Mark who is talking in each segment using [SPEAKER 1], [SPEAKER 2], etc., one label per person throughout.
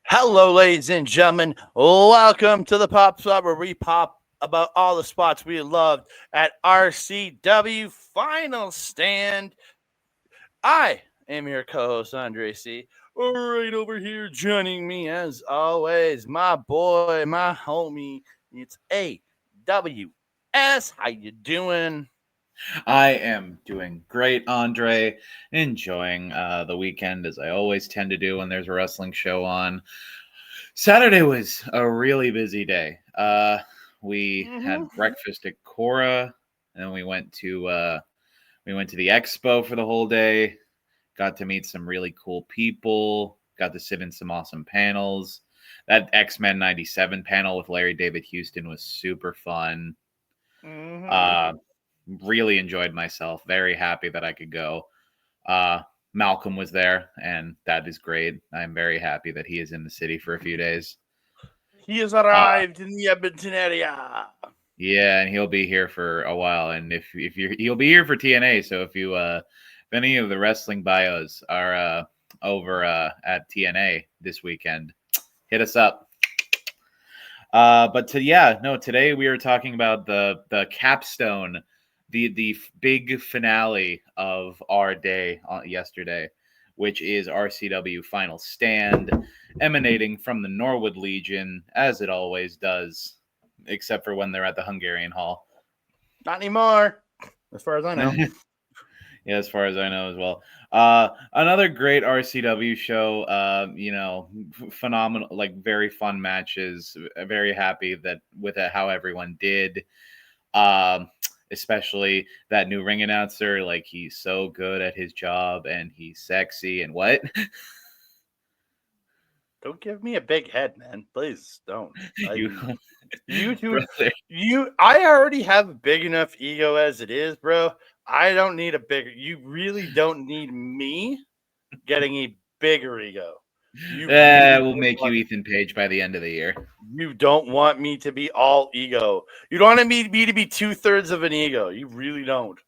[SPEAKER 1] Hello, ladies and gentlemen. Welcome to the Pop Spot, where we pop about all the spots we loved at RCW Final Stand. I am your co-host, Andre C. Right over here, joining me as always, my boy, my homie. It's AWS. How you doing?
[SPEAKER 2] I am doing great, Andre. Enjoying the weekend, as I always tend to do when there's a wrestling show on. Saturday was a really busy day. We had breakfast at Cora, and then we went to the expo for the whole day. Got to meet some really cool people. Got to sit in some awesome panels. That X-Men 97 panel with Larry David Houston was super fun. Really enjoyed myself. Very happy that I could go. Malcolm was there, and that is great. I'm very happy that he is in the city for a few days.
[SPEAKER 1] He has arrived in the Edmonton area.
[SPEAKER 2] Yeah, and he'll be here for a while. And he'll be here for TNA. So if any of the wrestling bios are over at TNA this weekend, hit us up. Today we are talking about the capstone, the big finale of our day yesterday, which is RCW Final Stand, emanating from the Norwood Legion, as it always does, except for when they're at the Hungarian Hall.
[SPEAKER 1] Not anymore, as far as I know.
[SPEAKER 2] Yeah, as far as I know as well. Another great RCW show, phenomenal, like very fun matches. Very happy with how everyone did. Especially that new ring announcer, like he's so good at his job and he's sexy and what?
[SPEAKER 1] Don't give me a big head, man. Please don't. I already have a big enough ego as it is, bro. I don't need a bigger. You really don't need me getting a bigger ego.
[SPEAKER 2] We'll make you Ethan Page by the end of the year.
[SPEAKER 1] You don't want me to be all ego. You don't want me to be 2/3 of an ego. You really don't.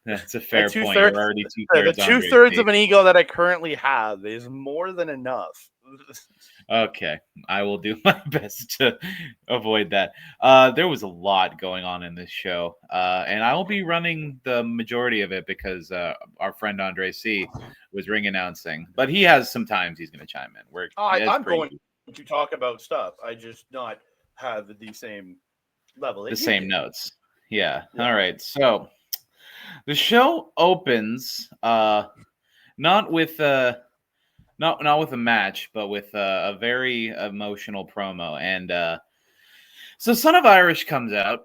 [SPEAKER 2] That's a fair point. You're already 2/3.
[SPEAKER 1] The 2/3 of an ego that I currently have is more than enough.
[SPEAKER 2] Okay, I will do my best to avoid that. There was a lot going on in this show, and I will be running the majority of it because our friend Andre C was ring announcing, but he has some times he's going to chime in.
[SPEAKER 1] I'm going to talk about stuff. I just not have the same level.
[SPEAKER 2] The same notes. Yeah. All right. So the show opens not with a match, but with a very emotional promo. And so Son of Irish comes out,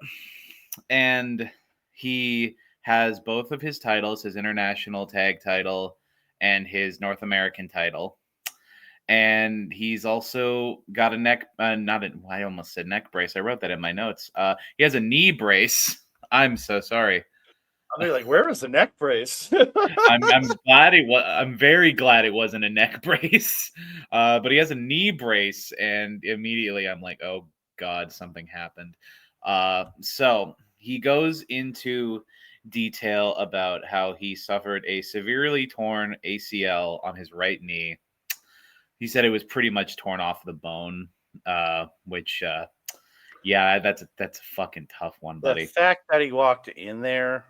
[SPEAKER 2] and he has both of his titles, his international tag title and his North American title. And he's also got a neck, I almost said neck brace. I wrote that in my notes. He has a knee brace. I'm so sorry.
[SPEAKER 1] I'm like, where was the neck brace?
[SPEAKER 2] I'm very glad it wasn't a neck brace. But he has a knee brace, and immediately I'm like, oh God, something happened. So he goes into detail about how he suffered a severely torn ACL on his right knee. He said it was pretty much torn off the bone, which that's a fucking tough one, buddy.
[SPEAKER 1] The fact that he walked in there,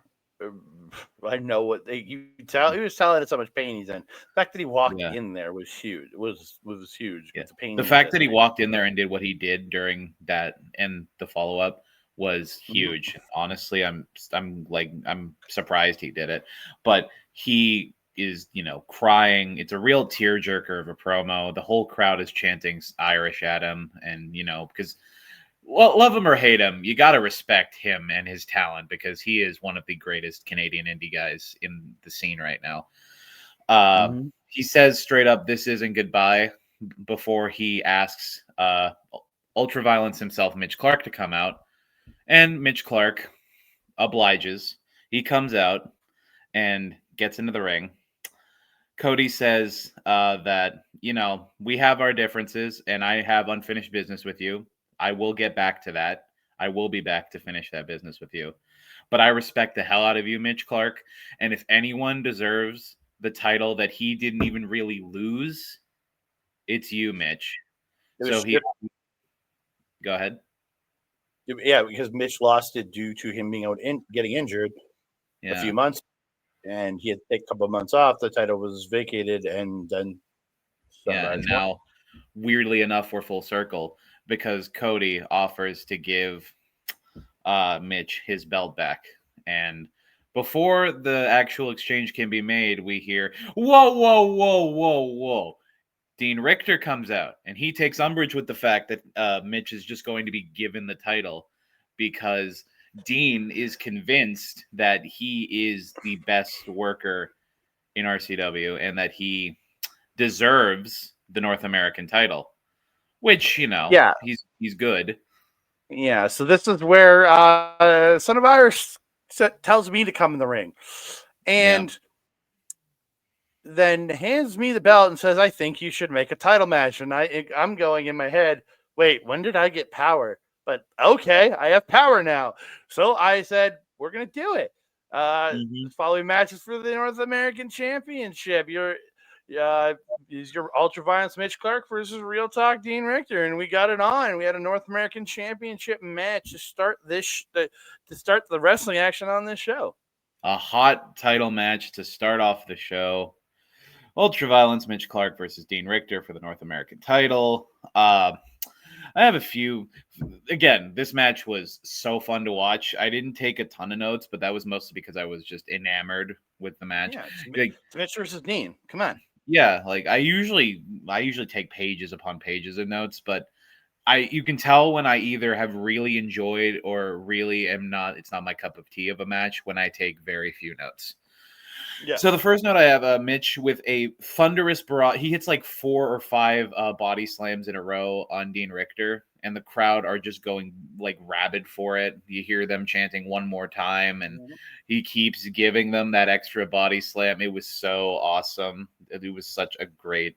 [SPEAKER 1] I know what you tell. He was telling us how much pain he's in. The fact that he walked in there was huge. It was huge.
[SPEAKER 2] Yeah. The fact that he walked in there and did what he did during that and the follow up was huge. Mm-hmm. Honestly, I'm surprised he did it, but he is, crying. It's a real tearjerker of a promo. The whole crowd is chanting Irish at him, and because. Well, love him or hate him, you got to respect him and his talent because he is one of the greatest Canadian indie guys in the scene right now. He says straight up, this isn't goodbye, before he asks Ultraviolence himself, Mitch Clarke, to come out. And Mitch Clarke obliges. He comes out and gets into the ring. Cody says that, we have our differences, and I have unfinished business with you. I will get back to that. I will be back to finish that business with you. But I respect the hell out of you, Mitch Clarke. And if anyone deserves the title that he didn't even really lose, it's you, Mitch. Go ahead.
[SPEAKER 1] Yeah, because Mitch lost it due to him being getting injured a few months, and he had to take a couple of months off. The title was vacated, and then
[SPEAKER 2] and now, weirdly enough, we're full circle because Cody offers to give Mitch his belt back, and before the actual exchange can be made, we hear, whoa, whoa, whoa, whoa, whoa. Dean Richtor comes out, and he takes umbrage with the fact that Mitch is just going to be given the title because Dean is convinced that he is the best worker in RCW and that he deserves the North American title, which, he's good.
[SPEAKER 1] Yeah, so this is where Son of Irish tells me to come in the ring. And then hands me the belt and says, I think you should make a title match. And I'm going in my head, wait, when did I get power? But okay, I have power now. So I said, we're going to do it. Following matches for the North American Championship. Is your Ultraviolence Mitch Clarke versus Real Talk Dean Richtor, and we got it on. We had a North American Championship match to start the wrestling action on this show.
[SPEAKER 2] A hot title match to start off the show. Ultraviolence Mitch Clarke versus Dean Richtor for the North American title. I have a few. Again, this match was so fun to watch. I didn't take a ton of notes, but that was mostly because I was just enamored with the match.
[SPEAKER 1] Yeah, it's Mitch versus Dean. Come on.
[SPEAKER 2] Yeah, I usually take pages upon pages of notes, but you can tell when I either have really enjoyed or really am not. It's not my cup of tea of a match when I take very few notes. Yeah. So the first note I have, Mitch with a thunderous barrage. He hits 4 or 5 body slams in a row on Dean Richtor, and the crowd are just going rabid for it. You hear them chanting one more time, and he keeps giving them that extra body slam. It was so awesome. It was such a great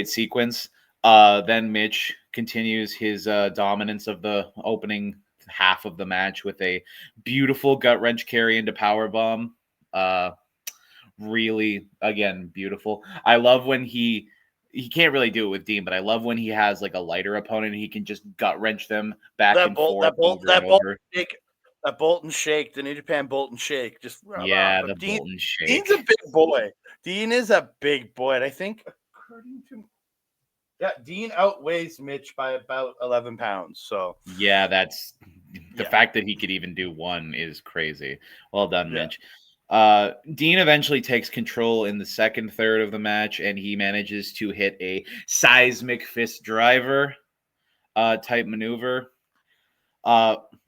[SPEAKER 2] sequence. Then Mitch continues his dominance of the opening half of the match with a beautiful gut wrench carry into powerbomb. Really, again, beautiful. I love when he can't really do it with Dean, but I love when he has a lighter opponent and he can just gut wrench them back and forth.
[SPEAKER 1] That bolt and shake, the New Japan bolt and shake. Just
[SPEAKER 2] bolt and shake.
[SPEAKER 1] Dean's a big boy. Dean is a big boy, and I think according to Dean outweighs Mitch by about 11 pounds. So
[SPEAKER 2] yeah, that's the fact that he could even do one is crazy. Well done, Mitch. Dean eventually takes control in the second third of the match, and he manages to hit a seismic fist driver type maneuver.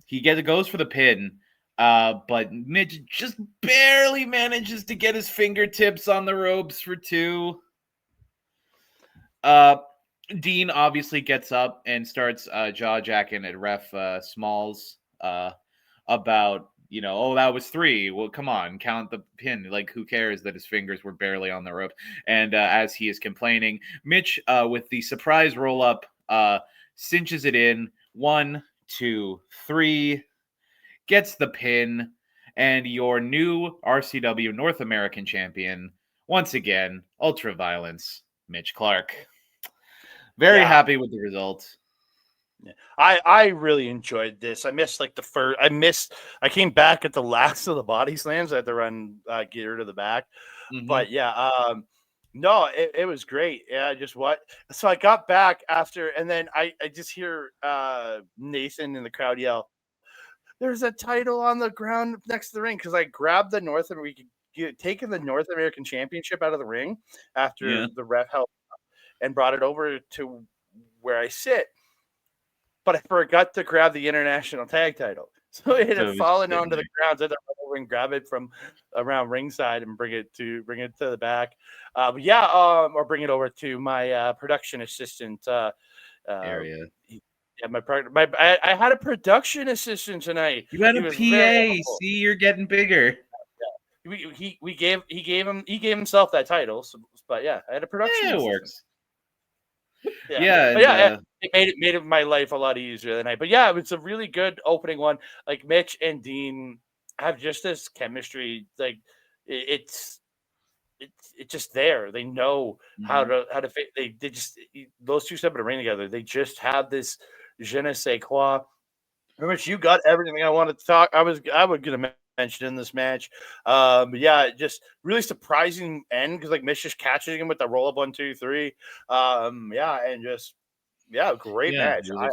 [SPEAKER 2] He goes for the pin, but Mitch just barely manages to get his fingertips on the ropes for 2. Dean obviously gets up and starts jaw-jacking at Ref Smalls about, that was 3. Well, come on, count the pin. Who cares that his fingers were barely on the rope? And as he is complaining, Mitch, with the surprise roll-up, cinches it in. 1, 2, 3. Gets the pin. And your new RCW North American champion, once again, Ultraviolence, Mitch Clarke. Very happy with the result.
[SPEAKER 1] Yeah. I really enjoyed this. I missed the first. I came back at the last of the body slams. I had to run gear to the back, but no, it was great. Yeah, so I got back after, and then I just hear Nathan in the crowd yell, "There's a title on the ground next to the ring," because I grabbed the taken the North American Championship out of the ring after the ref helped and brought it over to where I sit. But I forgot to grab the international tag title. So it had fallen onto the ground. So I had to run over and grab it from around ringside and bring it to the back. Or bring it over to my production assistant
[SPEAKER 2] area.
[SPEAKER 1] Yeah, I had a production assistant tonight.
[SPEAKER 2] You had a PA. See, you're getting bigger.
[SPEAKER 1] he gave himself that title. So, but yeah, I had a production.
[SPEAKER 2] Yeah, it
[SPEAKER 1] assistant.
[SPEAKER 2] works.
[SPEAKER 1] Yeah,
[SPEAKER 2] But
[SPEAKER 1] yeah, it made my life a lot easier than But yeah, it's a really good opening one. Like Mitch and Dean have just this chemistry. Like it's just there. They know how to they just those two step in the ring together. They just have this je ne sais quoi. Rich, you got everything I wanted to talk. I was gonna mention in this match. But yeah, just really surprising end because like Mitch just catching him with the roll up 1, 2, 3. Yeah, and just great match.
[SPEAKER 2] It was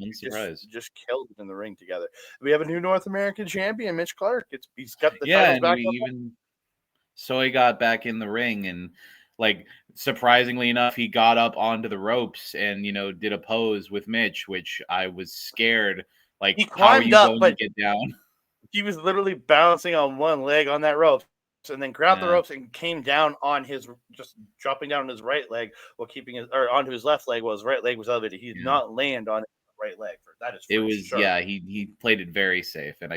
[SPEAKER 2] a surprise.
[SPEAKER 1] Just killed it in the ring together. We have a new North American champion, Mitch Clarke. He's got the
[SPEAKER 2] Yeah,
[SPEAKER 1] titles
[SPEAKER 2] and
[SPEAKER 1] back
[SPEAKER 2] we
[SPEAKER 1] up.
[SPEAKER 2] even Soy got back in the ring, and like surprisingly enough, he got up onto the ropes and did a pose with Mitch, which I was scared. Like,
[SPEAKER 1] He
[SPEAKER 2] how are
[SPEAKER 1] climbed
[SPEAKER 2] you
[SPEAKER 1] up,
[SPEAKER 2] going
[SPEAKER 1] but
[SPEAKER 2] to get down?
[SPEAKER 1] he was literally balancing on one leg on that rope, and then grabbed the
[SPEAKER 2] Yeah.
[SPEAKER 1] ropes and came down on his, just dropping down on his right leg while keeping his, or onto his left leg while his right leg was elevated. He did not land on his right leg. That is for
[SPEAKER 2] It was
[SPEAKER 1] sure.
[SPEAKER 2] he played it very safe, and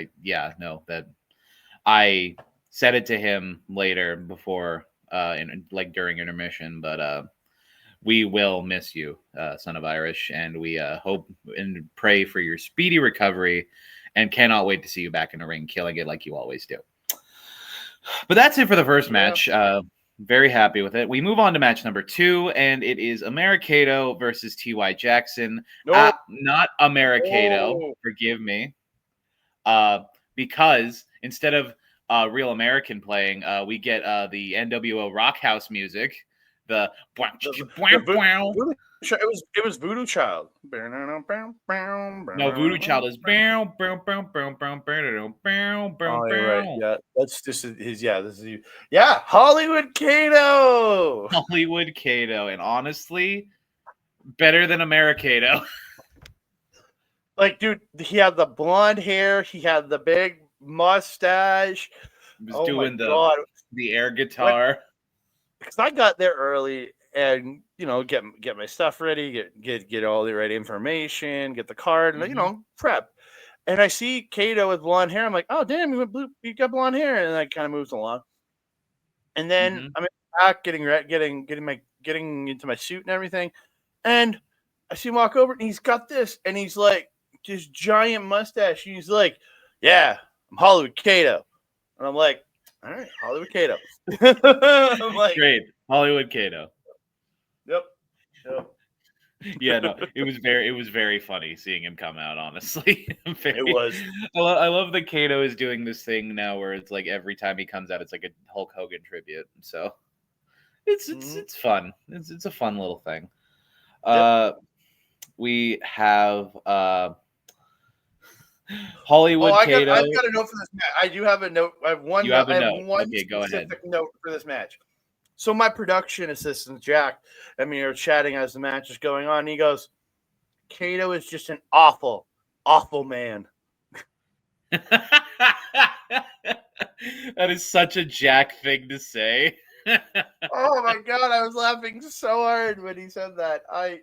[SPEAKER 2] I said it to him later before during intermission, but we will miss you, son of Irish, and we hope and pray for your speedy recovery, and cannot wait to see you back in the ring, killing it like you always do. But that's it for the first match. Very happy with it. We move on to match number 2, and it is Americado versus T.Y. Jackson. Not Americado, forgive me. Because instead of Real American playing, we get the NWO Rockhouse music. It
[SPEAKER 1] was Voodoo Child.
[SPEAKER 2] No, Voodoo Child is.
[SPEAKER 1] Oh, you're right. Yeah, that's just his. Yeah, this is you. Yeah, Hollywood Kato.
[SPEAKER 2] Hollywood Kato, and honestly, better than Americado.
[SPEAKER 1] Like, dude, he had the blonde hair. He had the big mustache.
[SPEAKER 2] He was doing the air guitar.
[SPEAKER 1] Because I got there early and get my stuff ready, get all the right information, get the card, and prep. And I see Kato with blonde hair. I'm like, oh damn, you got blonde hair, and that kind of moves along. And then I'm back getting into my suit and everything, and I see him walk over, and he's got this, and he's like this giant mustache. And he's like, yeah, I'm Hollywood Kato, and I'm like, all right, Hollywood Kato.
[SPEAKER 2] I'm like, great, Hollywood Kato.
[SPEAKER 1] Yep.
[SPEAKER 2] Yeah, no, it was very funny seeing him come out. Honestly,
[SPEAKER 1] it was.
[SPEAKER 2] I love that Kato is doing this thing now where it's like every time he comes out, it's like a Hulk Hogan tribute. So it's fun. It's a fun little thing. We have Hollywood Kato.
[SPEAKER 1] I've got a note for this match. I do have a note. I have one.
[SPEAKER 2] You have a
[SPEAKER 1] note. One
[SPEAKER 2] okay, go ahead.
[SPEAKER 1] Note for this match. So my production assistant, Jack, we were chatting as the match is going on. And he goes, Kato is just an awful, awful man.
[SPEAKER 2] That is such a Jack thing to say.
[SPEAKER 1] Oh my God, I was laughing so hard when he said that. I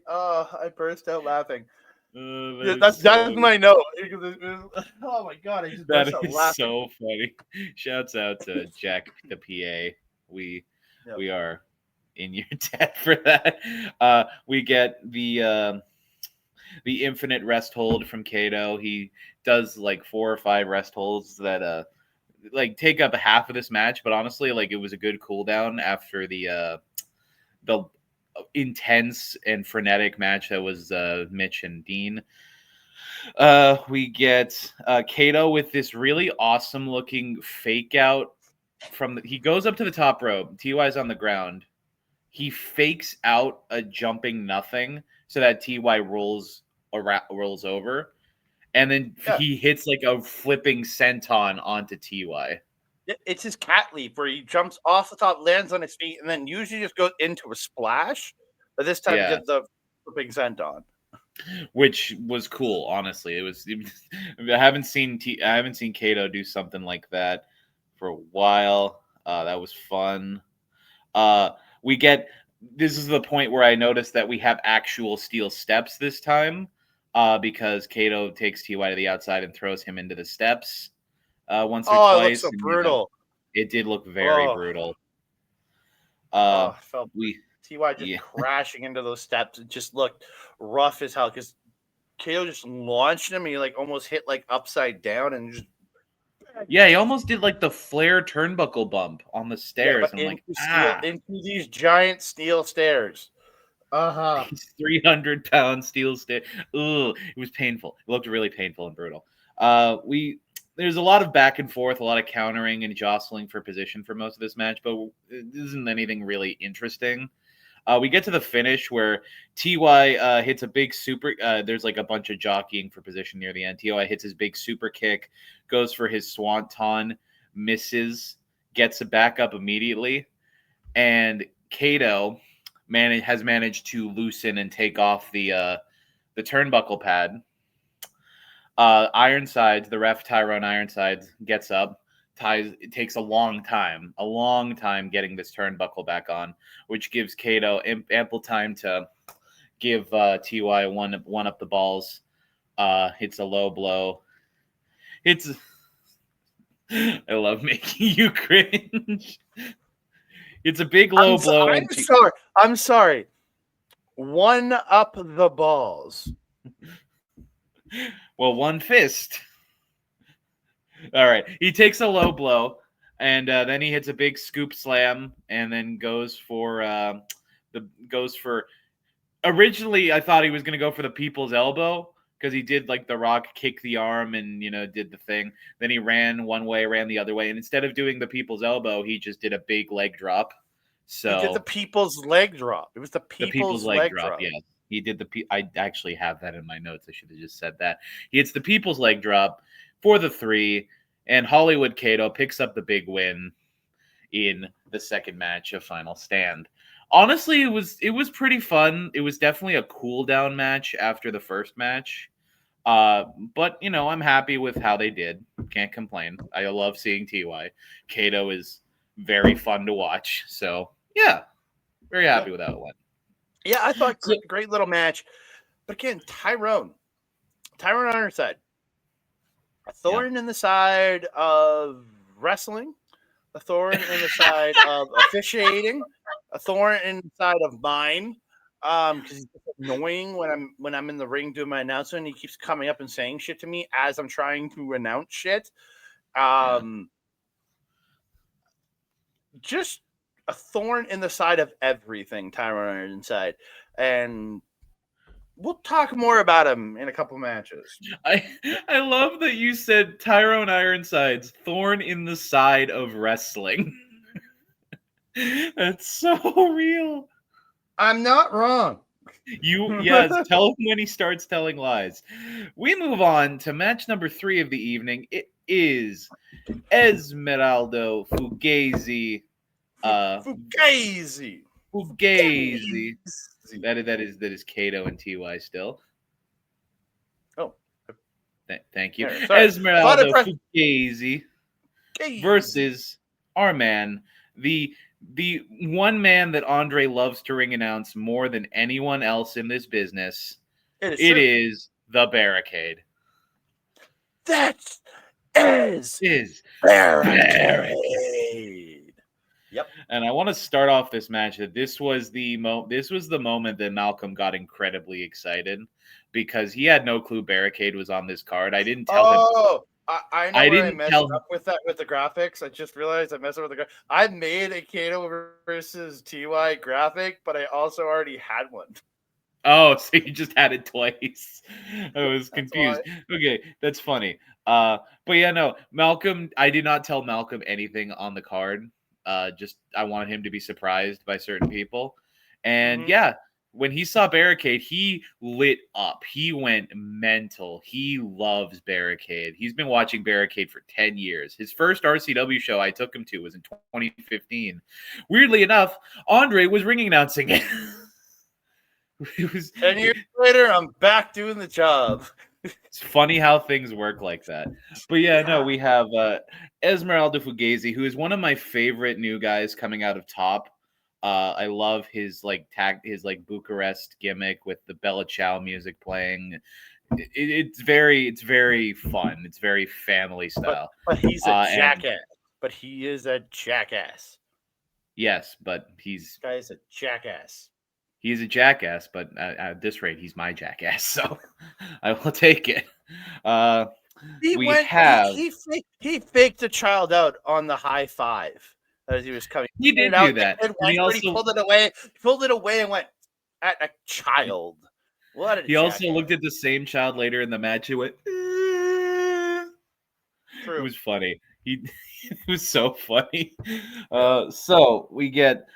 [SPEAKER 1] burst out laughing. That's my note. Oh my God, I just burst out laughing.
[SPEAKER 2] That is so funny. Shouts out to Jack the PA. We are in your debt for that. We get the infinite rest hold from Kato. He does like 4 or 5 rest holds that take up half of this match, but honestly, it was a good cool down after the intense and frenetic match that was Mitch and Dean. We get Kato with this really awesome looking fake out. He goes up to the top rope. TY's on the ground. He fakes out a jumping nothing so that TY rolls over, and then he hits like a flipping senton onto TY.
[SPEAKER 1] It's his cat leap where he jumps off the top, lands on his feet, and then usually just goes into a splash. But this time, he did the flipping senton,
[SPEAKER 2] which was cool. Honestly, I haven't seen Kato do something like that for a while. That was fun. This is the point where I noticed that we have actual steel steps this time, because Kato takes TY to the outside and throws him into the steps once or twice.
[SPEAKER 1] It looks so brutal.
[SPEAKER 2] It did look very brutal.
[SPEAKER 1] I felt Ty just
[SPEAKER 2] yeah.
[SPEAKER 1] crashing into those steps. It just looked rough as hell because Kato just launched him. He like almost hit like upside down and just.
[SPEAKER 2] Yeah, he almost did like the flare turnbuckle bump on the stairs.
[SPEAKER 1] Yeah, into these giant steel stairs.
[SPEAKER 2] These 300-pound steel stairs. Ugh, it was painful. It looked really painful and brutal. There's a lot of back and forth, a lot of countering and jostling for position for most of this match, but it isn't anything really interesting. We get to the finish where TY hits a big super. There's like a bunch of jockeying for position near the end. TY hits his big super kick, goes for his swanton, misses, gets it back up immediately, and Kato has managed to loosen and take off the turnbuckle pad. Ironsides, the ref Tyrone Ironsides gets up. It takes a long time getting this turnbuckle back on, which gives Kato ample time to give TY one up the balls. Hits a low blow. I love making you cringe. It's a big low blow.
[SPEAKER 1] I'm sorry. One up the balls.
[SPEAKER 2] Well, one fist. All right. He takes a low blow, and then he hits a big scoop slam, and then goes for Originally, I thought he was going to go for the people's elbow because he did like the Rock kick the arm and did the thing. Then he ran one way, ran the other way, and instead of doing the people's elbow, he just did a big leg drop. So
[SPEAKER 1] he did the people's leg drop. It was the people's leg drop.
[SPEAKER 2] Yeah, he did I actually have that in my notes. I should have just said that. He hits the people's leg drop for the 3, and Hollywood Kato picks up the big win in the second match of Final Stand. Honestly, it was pretty fun. It was definitely a cool down match after the first match. But I'm happy with how they did. Can't complain. I love seeing TY. Kato is very fun to watch. So yeah, very happy with how it went.
[SPEAKER 1] Yeah, I thought great little match. But again, Tyrone on her side. A thorn in the side of wrestling, a thorn in the side of officiating, a thorn in the side of mine. Because he's annoying when I'm in the ring doing my announcement. He keeps coming up and saying shit to me as I'm trying to announce shit. Just a thorn in the side of everything, Tyrone inside, and we'll talk more about him in a couple matches.
[SPEAKER 2] I love that you said Tyrone Ironside's thorn in the side of wrestling. That's so real.
[SPEAKER 1] I'm not wrong.
[SPEAKER 2] Tell him when he starts telling lies. We move on to match number 3 of the evening. It is Ezmeraldo Fugazi. Fugazi. That is Kato and TY still.
[SPEAKER 1] Oh,
[SPEAKER 2] thank you. Ezmeraldo Fugazi versus our man, the one man that Andre loves to ring announce more than anyone else in this business. It is the Barricade.
[SPEAKER 1] That is Barricade. Yep.
[SPEAKER 2] And I want to start off this match that this was the moment that Malcolm got incredibly excited because he had no clue Barricade was on this card. I didn't tell him.
[SPEAKER 1] I know I messed up with the graphics. I just realized I messed up with the graphics. I made a Kato versus TY graphic, but I also already had one.
[SPEAKER 2] Oh, so you just had it twice. I was confused. Okay, that's funny. But yeah, no, Malcolm, I did not tell Malcolm anything on the card. Just I wanted him to be surprised by certain people. And yeah, when he saw Barricade, he lit up. He went mental. He loves Barricade. He's been watching Barricade for 10 years. His first RCW show I took him to was in 2015. Weirdly enough, Andre was ringing announcing it.
[SPEAKER 1] It was 10 years later, I'm back doing the job.
[SPEAKER 2] It's funny how things work like that. But yeah, no, we have Ezmeraldo Fugazi, who is one of my favorite new guys coming out of Top. I love his Bucharest gimmick with the Bella Ciao music playing. It's very fun. It's very family style.
[SPEAKER 1] But he's a jackass. but he is a jackass.
[SPEAKER 2] Yes, but
[SPEAKER 1] This guy is a jackass.
[SPEAKER 2] he's a jackass, but at this rate, he's my jackass, so I will take it.
[SPEAKER 1] He faked a child out on the high five as he was coming.
[SPEAKER 2] He did do that.
[SPEAKER 1] And he pulled it away and went at a child. What a
[SPEAKER 2] He also looked at the same child later in the match and went,
[SPEAKER 1] True.
[SPEAKER 2] It was funny. It was so funny. So we get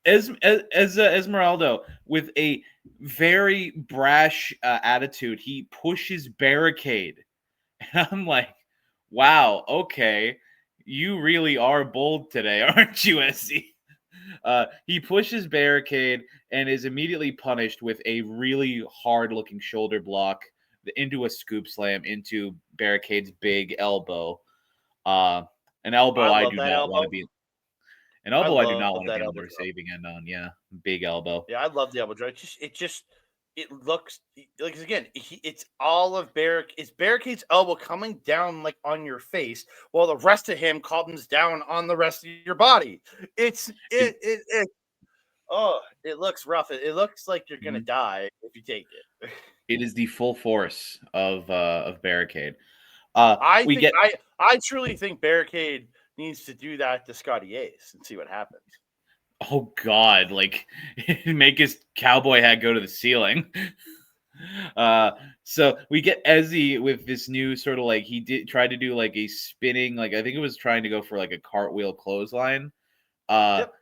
[SPEAKER 2] Ezmeraldo with a very brash attitude. He pushes Barricade. And I'm like, wow, okay. You really are bold today, aren't you, SC? He pushes Barricade and is immediately punished with a really hard-looking shoulder block into a scoop slam into Barricade's big elbow. An elbow I do not want to be. An elbow I do not want to be on the receiving end on. Yeah, big elbow.
[SPEAKER 1] Yeah, I love the elbow drop. It looks like, again, it's all of Barricade's elbow coming down like on your face, while the rest of him comes down on the rest of your body. It looks rough. It looks like you're gonna die if you take it.
[SPEAKER 2] It is the full force of Barricade.
[SPEAKER 1] I truly think Barricade needs to do that to Scotty Ace and see what happens.
[SPEAKER 2] Oh God! Like make his cowboy hat go to the ceiling. So we get Ezzy with this new sort of like he tried to do like a spinning, like I think it was trying to go for like a cartwheel clothesline.
[SPEAKER 1] Yep.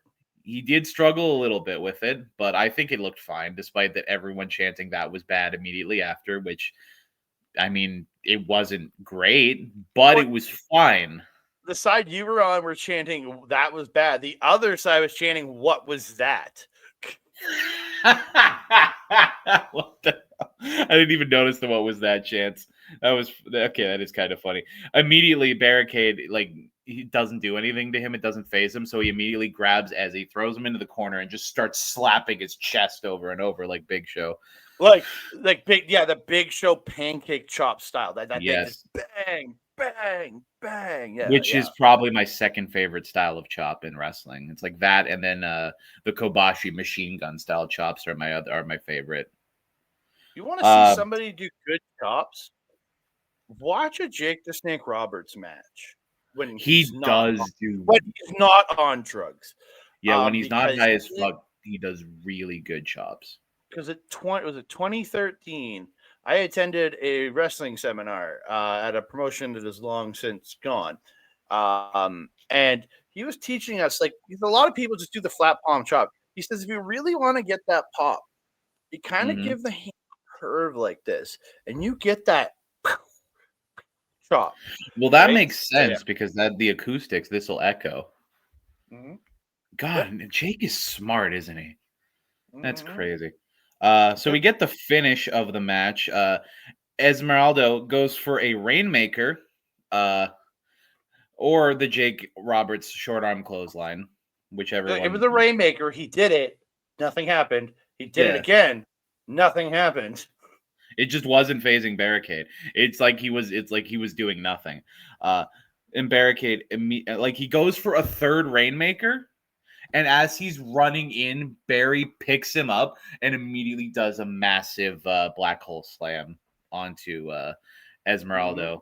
[SPEAKER 2] He did struggle a little bit with it, but I think it looked fine, despite that everyone chanting that was bad immediately after. Which, I mean, it wasn't great, but it was fine.
[SPEAKER 1] The side you were on were chanting that was bad. The other side was chanting, what was that?
[SPEAKER 2] What the hell? I didn't even notice the what was that chance. That was okay. That is kind of funny. Immediately, Barricade, like, he doesn't do anything to him. It doesn't phase him. So he immediately grabs Ezzy, throws him into the corner, and just starts slapping his chest over and over like Big Show.
[SPEAKER 1] Like the Big Show pancake chop style. That
[SPEAKER 2] yes.
[SPEAKER 1] Thing just bang, bang, bang. Yeah,
[SPEAKER 2] which is probably my second favorite style of chop in wrestling. It's like that, and then the Kobashi machine gun style chops are my favorite.
[SPEAKER 1] You want to see somebody do good chops? Watch a Jake the Snake Roberts match when he's not on drugs.
[SPEAKER 2] Yeah, when he's not high as fuck, he does really good chops.
[SPEAKER 1] Because it was 2013. I attended a wrestling seminar at a promotion that is long since gone. And he was teaching us, like, a lot of people just do the flat palm chop. He says, if you really want to get that pop, you kind of give the hand a curve like this, and you get that chop.
[SPEAKER 2] Well, that makes sense because the acoustics, this will echo.
[SPEAKER 1] Mm-hmm.
[SPEAKER 2] God, Jake is smart, isn't he? That's crazy. So we get the finish of the match. Ezmeraldo goes for a Rainmaker, or the Jake Roberts short arm clothesline, whichever one.
[SPEAKER 1] It was the Rainmaker. He did it. Nothing happened. He did it again. Nothing happened.
[SPEAKER 2] It just wasn't phasing Barricade. It's like he was doing nothing. And Barricade, like, he goes for a third Rainmaker. And as he's running in, Barry picks him up and immediately does a massive black hole slam onto Ezmeraldo.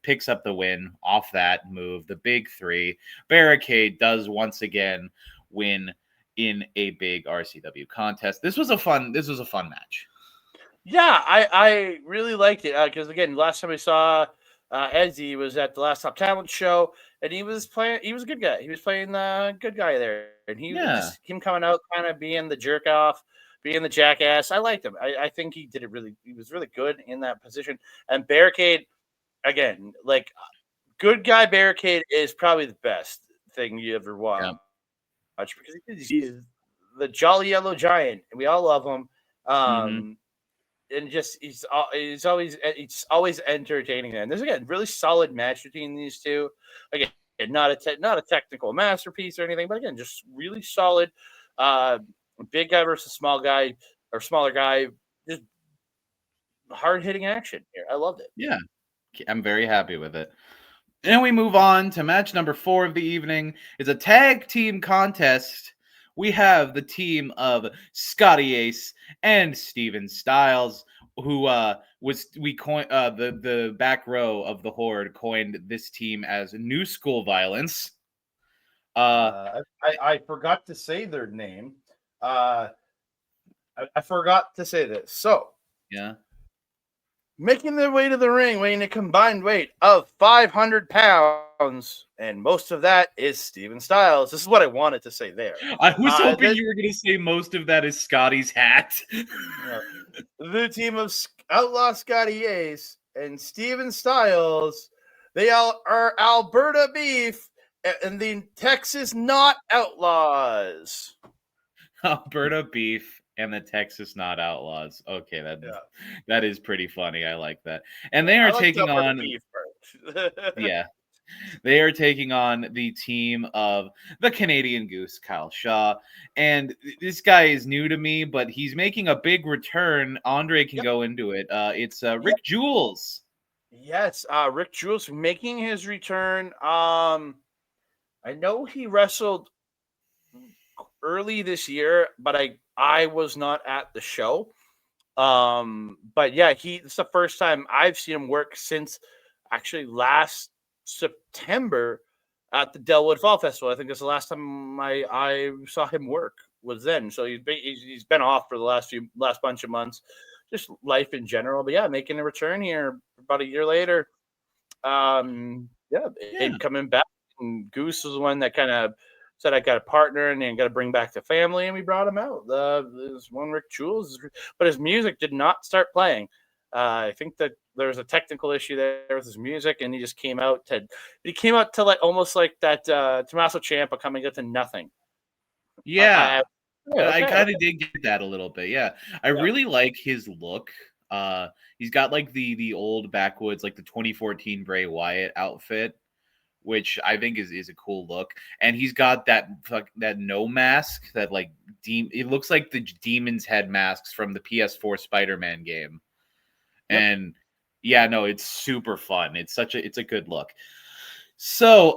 [SPEAKER 2] Picks up the win off that move, the big three. Barricade does once again win in a big RCW contest. This was a fun match.
[SPEAKER 1] Yeah, I really liked it because, again, last time we saw Ezzy was at the Last Top Talent show, and he was a good guy. He was playing the good guy there, and just him coming out, kind of being the jerk off, being the jackass. I liked him. I think he was really good in that position. And Barricade, again, like, good guy Barricade is probably the best thing you ever watch because he's the Jolly Yellow Giant, and we all love him. And just he's always entertaining. And there's, again, really solid match between these two. Again, not a technical masterpiece or anything, but again, just really solid. Big guy versus small guy or smaller guy, just hard hitting action here. I loved it.
[SPEAKER 2] Yeah, I'm very happy with it. And we move on to match number 4 of the evening. It's a tag team contest. We have the team of Scotty Ace and Steven Styles, who the back row of the Horde coined this team as New School Violence.
[SPEAKER 1] I forgot to say their name. I forgot to say this. So,
[SPEAKER 2] yeah,
[SPEAKER 1] making their way to the ring, weighing a combined weight of 500 pounds, and most of that is Steven Styles. This is what I wanted to say there.
[SPEAKER 2] I was hoping you were going to say most of that is Scotty's hat.
[SPEAKER 1] The team of Outlaw Scotty Ace and Steven Styles, they all are Alberta Beef and the Texas Not Outlaws.
[SPEAKER 2] Alberta Beef and the Texas Not Outlaws. Okay, that is pretty funny. I like that. And they are taking on yeah. They are taking on the team of the Canadian Goose, Kyle Shaw. And this guy is new to me, but he's making a big return. Andre can go into it. It's Rick Jules.
[SPEAKER 1] Yes, Rick Jules making his return. I know he wrestled early this year, but I was not at the show. But yeah, it's the first time I've seen him work since actually last September at the Delwood Fall Festival. I think that's the last time I saw him work was then. So he's been off for the last bunch of months, just life in general. But yeah, making a return here about a year later. And coming back. And Goose was the one that kind of said, I got a partner and got to bring back the family, and we brought him out. This one Rick Jules, but his music did not start playing. I think that there was a technical issue there with his music, and he just came out to like almost like that Tommaso Ciampa coming out to nothing.
[SPEAKER 2] Yeah. I kind of did get that a little bit. Yeah. I really like his look. He's got like the old backwoods, like the 2014 Bray Wyatt outfit, which I think is a cool look. And he's got that no mask that like it looks like the Demon's Head masks from the PS4 Spider-Man game. Yep. And yeah, no, it's super fun. It's a good look. So,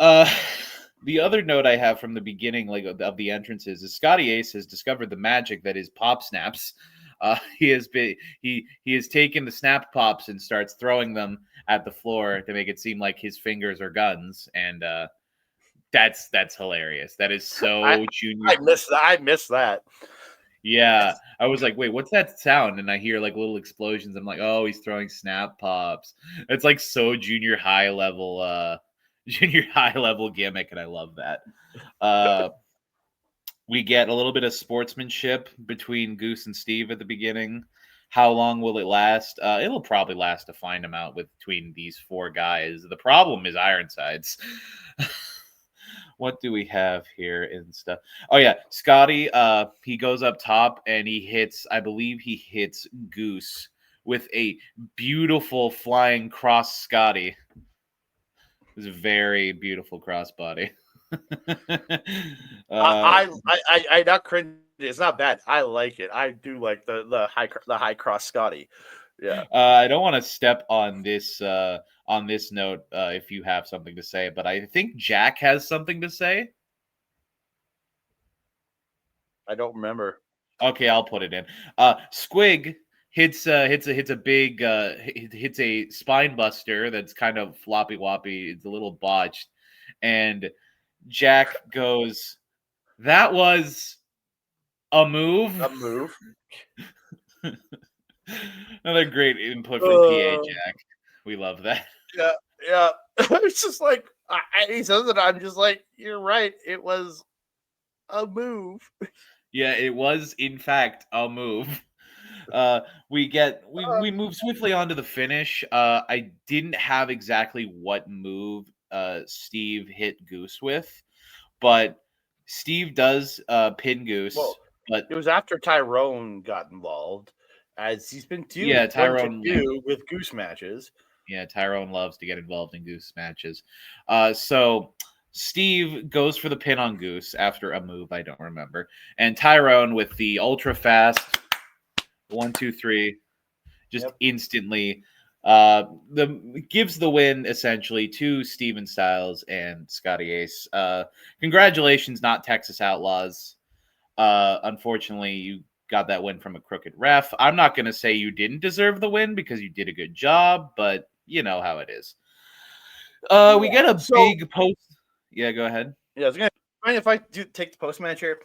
[SPEAKER 2] the other note I have from the beginning, like of the entrances, is Scotty Ace has discovered the magic that is pop snaps. He has taken the snap pops and starts throwing them at the floor to make it seem like his fingers are guns, and that's hilarious. That is so Junior.
[SPEAKER 1] I missed that.
[SPEAKER 2] Yeah, I was like, wait, what's that sound? And I hear like little explosions. I'm like, oh, he's throwing snap pops. It's like so junior high level gimmick, and I love that. We get a little bit of sportsmanship between Goose and Steve at the beginning. How long will it last? It'll probably last a fine amount between these 4 guys. The problem is Ironsides. What do we have here and stuff? Oh yeah, Scotty. He goes up top and I believe he hits Goose with a beautiful flying cross Scotty. It was a very beautiful crossbody.
[SPEAKER 1] I not cringe. It's not bad. I like it. I do like the high cross Scotty. Yeah.
[SPEAKER 2] I don't want to step on this note if you have something to say, but I think Jack has something to say.
[SPEAKER 1] I don't remember.
[SPEAKER 2] Okay, I'll put it in. Squig hits a big hits a spine buster that's kind of floppy woppy. It's a little botched, and Jack goes, "That was a move."
[SPEAKER 1] A move.
[SPEAKER 2] Another great input from PA Jack. We love that.
[SPEAKER 1] Yeah. It's just like he says it. I'm just like, you're right. It was a move.
[SPEAKER 2] Yeah, it was in fact a move. We move swiftly on to the finish. I didn't have exactly what move Steve hit Goose with, but Steve does pin Goose.
[SPEAKER 1] Well,
[SPEAKER 2] but
[SPEAKER 1] it was after Tyrone got involved, as he's been doing with Goose matches.
[SPEAKER 2] Yeah, Tyrone loves to get involved in Goose matches. So Steve goes for the pin on Goose after a move I don't remember, and Tyrone with the ultra fast 1, 2, 3, just instantly Gives the win essentially to Steven Styles and Scotty Ace. Congratulations, not Texas Outlaws. Unfortunately, you got that win from a crooked ref. I'm not going to say you didn't deserve the win because you did a good job, but you know how it is. We get a big post. Yeah, go ahead.
[SPEAKER 1] Yeah, I was gonna mind if I do take the post match here.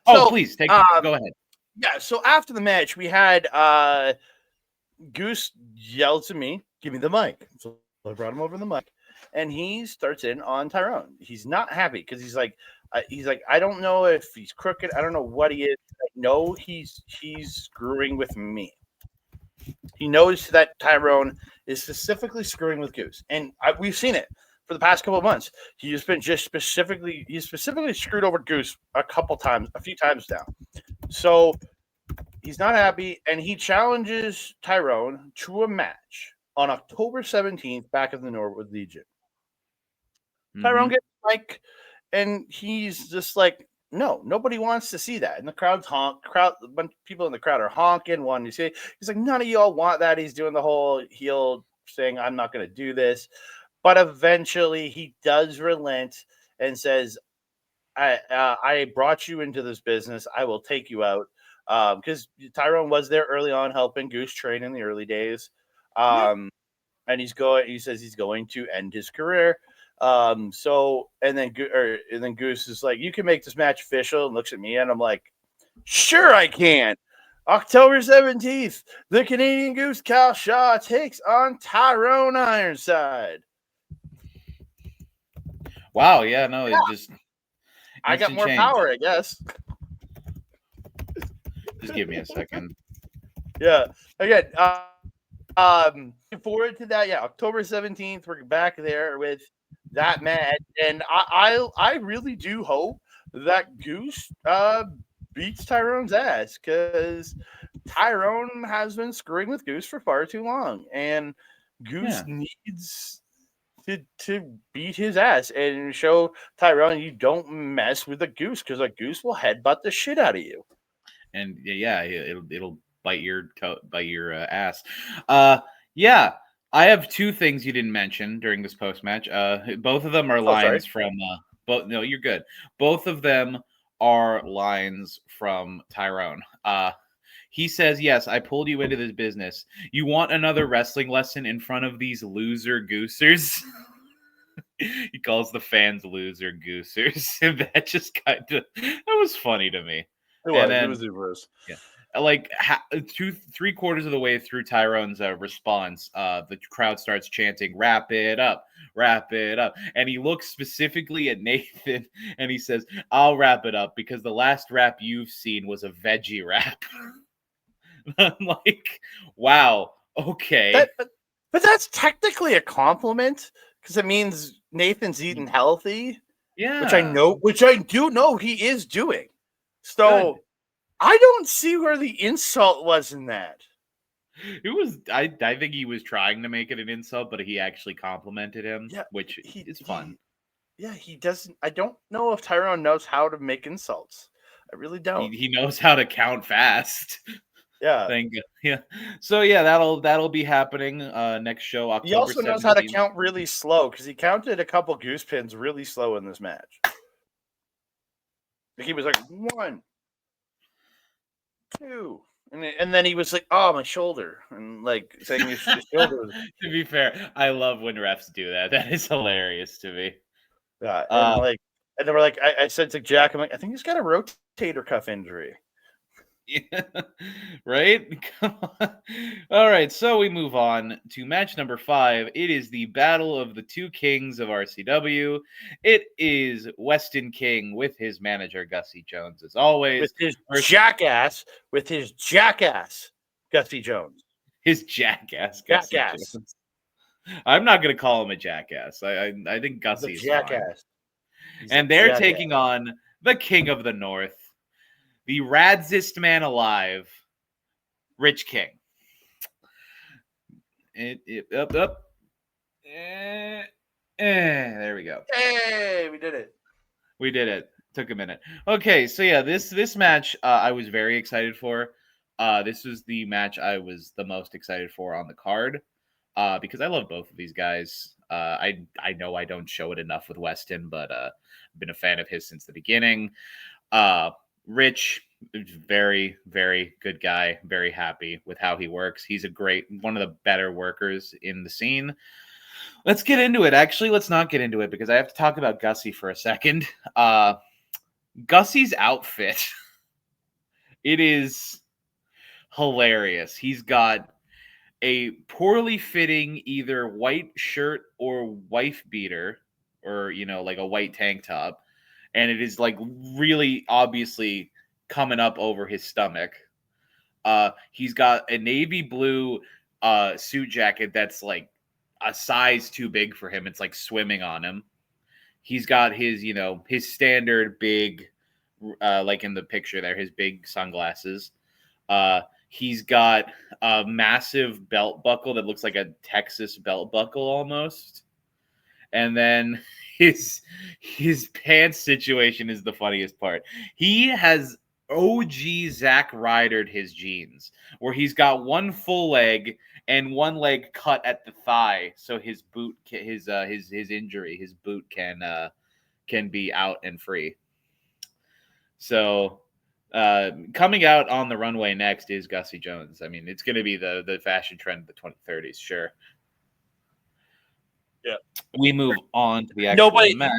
[SPEAKER 2] Please go ahead.
[SPEAKER 1] Yeah, so after the match, we had Goose yelled to me, "Give me the mic." So I brought him over the mic, and he starts in on Tyrone. He's not happy because he's like, I don't know if he's crooked. I don't know what he is. I know he's screwing with me. He knows that Tyrone is specifically screwing with Goose, and we've seen it for the past couple of months. He's been specifically screwed over Goose a few times now. So he's not happy, and he challenges Tyrone to a match on October 17th back at the Norwood Legion. Mm-hmm. Tyrone gets like, and he's just like, no, nobody wants to see that. And the crowd's a bunch of people in the crowd are honking. One, you see, he's like, none of y'all want that. He's doing the whole heel saying, I'm not going to do this. But eventually he does relent and says, I brought you into this business. I will take you out. Because Tyrone was there early on helping Goose train in the early days. And he says he's going to end his career. And then Goose is like, you can make this match official, and looks at me, and I'm like, sure I can. October 17th, the Canadian Goose Kyle Shaw takes on Tyrone Ironside.
[SPEAKER 2] Wow, yeah, no, it just
[SPEAKER 1] I got more power, I guess.
[SPEAKER 2] Just give me a second.
[SPEAKER 1] Yeah. Again, looking forward to that. Yeah, October 17th, we're back there with that match, and I really do hope that Goose beats Tyrone's ass, because Tyrone has been screwing with Goose for far too long, and Goose needs to beat his ass and show Tyrone you don't mess with a Goose, because a Goose will headbutt the shit out of you.
[SPEAKER 2] And yeah, it'll bite your ass. Yeah. I have two things you didn't mention during this post match. Both of them are lines from both. No, you're good. Both of them are lines from Tyrone. He says, "Yes, I pulled you into this business. You want another wrestling lesson in front of these loser goosers?" He calls the fans loser goosers, and that just that was funny to me.
[SPEAKER 1] It was the worst.
[SPEAKER 2] Yeah. Like 3/4 of the way through Tyrone's response, the crowd starts chanting, wrap it up, and he looks specifically at Nathan and he says, I'll wrap it up because the last rap you've seen was a veggie rap. I'm like, wow, okay.
[SPEAKER 1] But that's technically a compliment, because it means Nathan's eating healthy.
[SPEAKER 2] Yeah,
[SPEAKER 1] which I do know he is doing. So good. I don't see where the insult was in that.
[SPEAKER 2] It was. I think he was trying to make it an insult, but he actually complimented him, which is fun.
[SPEAKER 1] He doesn't. I don't know if Tyrone knows how to make insults. I really don't.
[SPEAKER 2] He knows how to count fast.
[SPEAKER 1] Yeah.
[SPEAKER 2] Thank you. Yeah. So yeah, that'll be happening next show. October.
[SPEAKER 1] He also knows how to count really slow, because he counted a couple goose pins really slow in this match. He was like 1, 2, and then he was like, "Oh, my shoulder," and like saying his shoulder was.
[SPEAKER 2] To be fair, I love when refs do that. That is hilarious to me.
[SPEAKER 1] Yeah, and they were like, I said to Jack, I'm like, I think he's got a rotator cuff injury.
[SPEAKER 2] Yeah, right? Come on. All right, so we move on to match number 5. It is the battle of the two kings of RCW. It is Weston King with his manager, Gussy Jones, as always.
[SPEAKER 1] With his jackass, Gussy Jones.
[SPEAKER 2] His jackass, Gussy Jones. I'm not going to call him a jackass. I think Gussy is jackass. And they're taking on the king of the north, the radzest man alive, Rich King. Up. There we go.
[SPEAKER 1] Hey, we did it.
[SPEAKER 2] Took a minute. Okay, so yeah, this match I was very excited for. This was the match I was the most excited for on the card. because I love both of these guys. I know I don't show it enough with Weston, but I've been a fan of his since the beginning. Rich, very, very good guy. Very happy with how he works. He's one of the better workers in the scene. Let's get into it. Actually, let's not get into it because I have to talk about Gussy for a second. Gussy's outfit, it is hilarious. He's got a poorly fitting either white shirt or wife beater, or like a white tank top, and it is like really obviously coming up over his stomach. He's got a navy blue suit jacket that's like a size too big for him. It's like swimming on him. He's got his his standard big like in the picture there, his big sunglasses. He's got a massive belt buckle that looks like a Texas belt buckle almost. And then his pants situation is the funniest part. He has OG Zack Rydered his jeans, where he's got one full leg and one leg cut at the thigh, so his boot, his injury, his boot can be out and free. So coming out on the runway next is Gussy Jones. I mean, it's going to be the fashion trend of the 2030s, sure.
[SPEAKER 1] Yeah.
[SPEAKER 2] We move on to the actual match.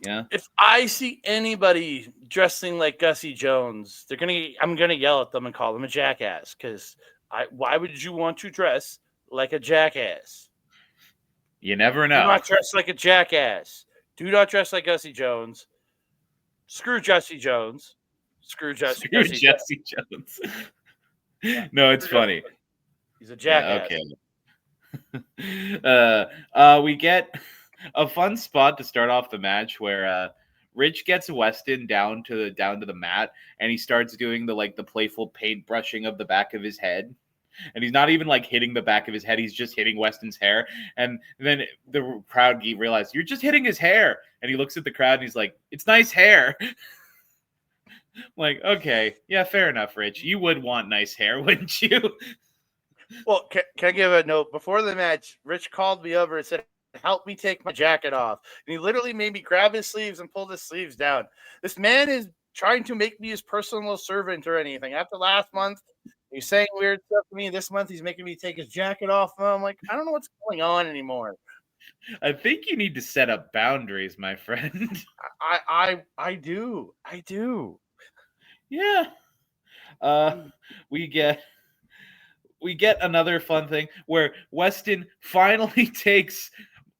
[SPEAKER 2] Yeah.
[SPEAKER 1] If I see anybody dressing like Gussy Jones, I'm gonna yell at them and call them a jackass. Because why would you want to dress like a jackass?
[SPEAKER 2] You never know.
[SPEAKER 1] Do not dress like a jackass. Do not dress like Gussy Jones. Screw Gussy Jones. Screw Gussy
[SPEAKER 2] Jones. No, it's funny.
[SPEAKER 1] He's a jackass.
[SPEAKER 2] Yeah, okay. We get a fun spot to start off the match where Rich gets Weston down to the mat, and he starts doing the playful paint brushing of the back of his head. And he's not even like hitting the back of his head; he's just hitting Weston's hair. And then the crowd realized, you're just hitting his hair. And he looks at the crowd and he's like, "It's nice hair." Like, okay, yeah, fair enough, Rich. You would want nice hair, wouldn't you?
[SPEAKER 1] Well, can I give a note? Before the match, Rich called me over and said, "Help me take my jacket off." And he literally made me grab his sleeves and pull his sleeves down. This man is trying to make me his personal servant or anything. After last month, he's saying weird stuff to me. This month, he's making me take his jacket off. And I'm like, I don't know what's going on anymore.
[SPEAKER 2] I think you need to set up boundaries, my friend.
[SPEAKER 1] I do.
[SPEAKER 2] Yeah. We get another fun thing where Weston finally takes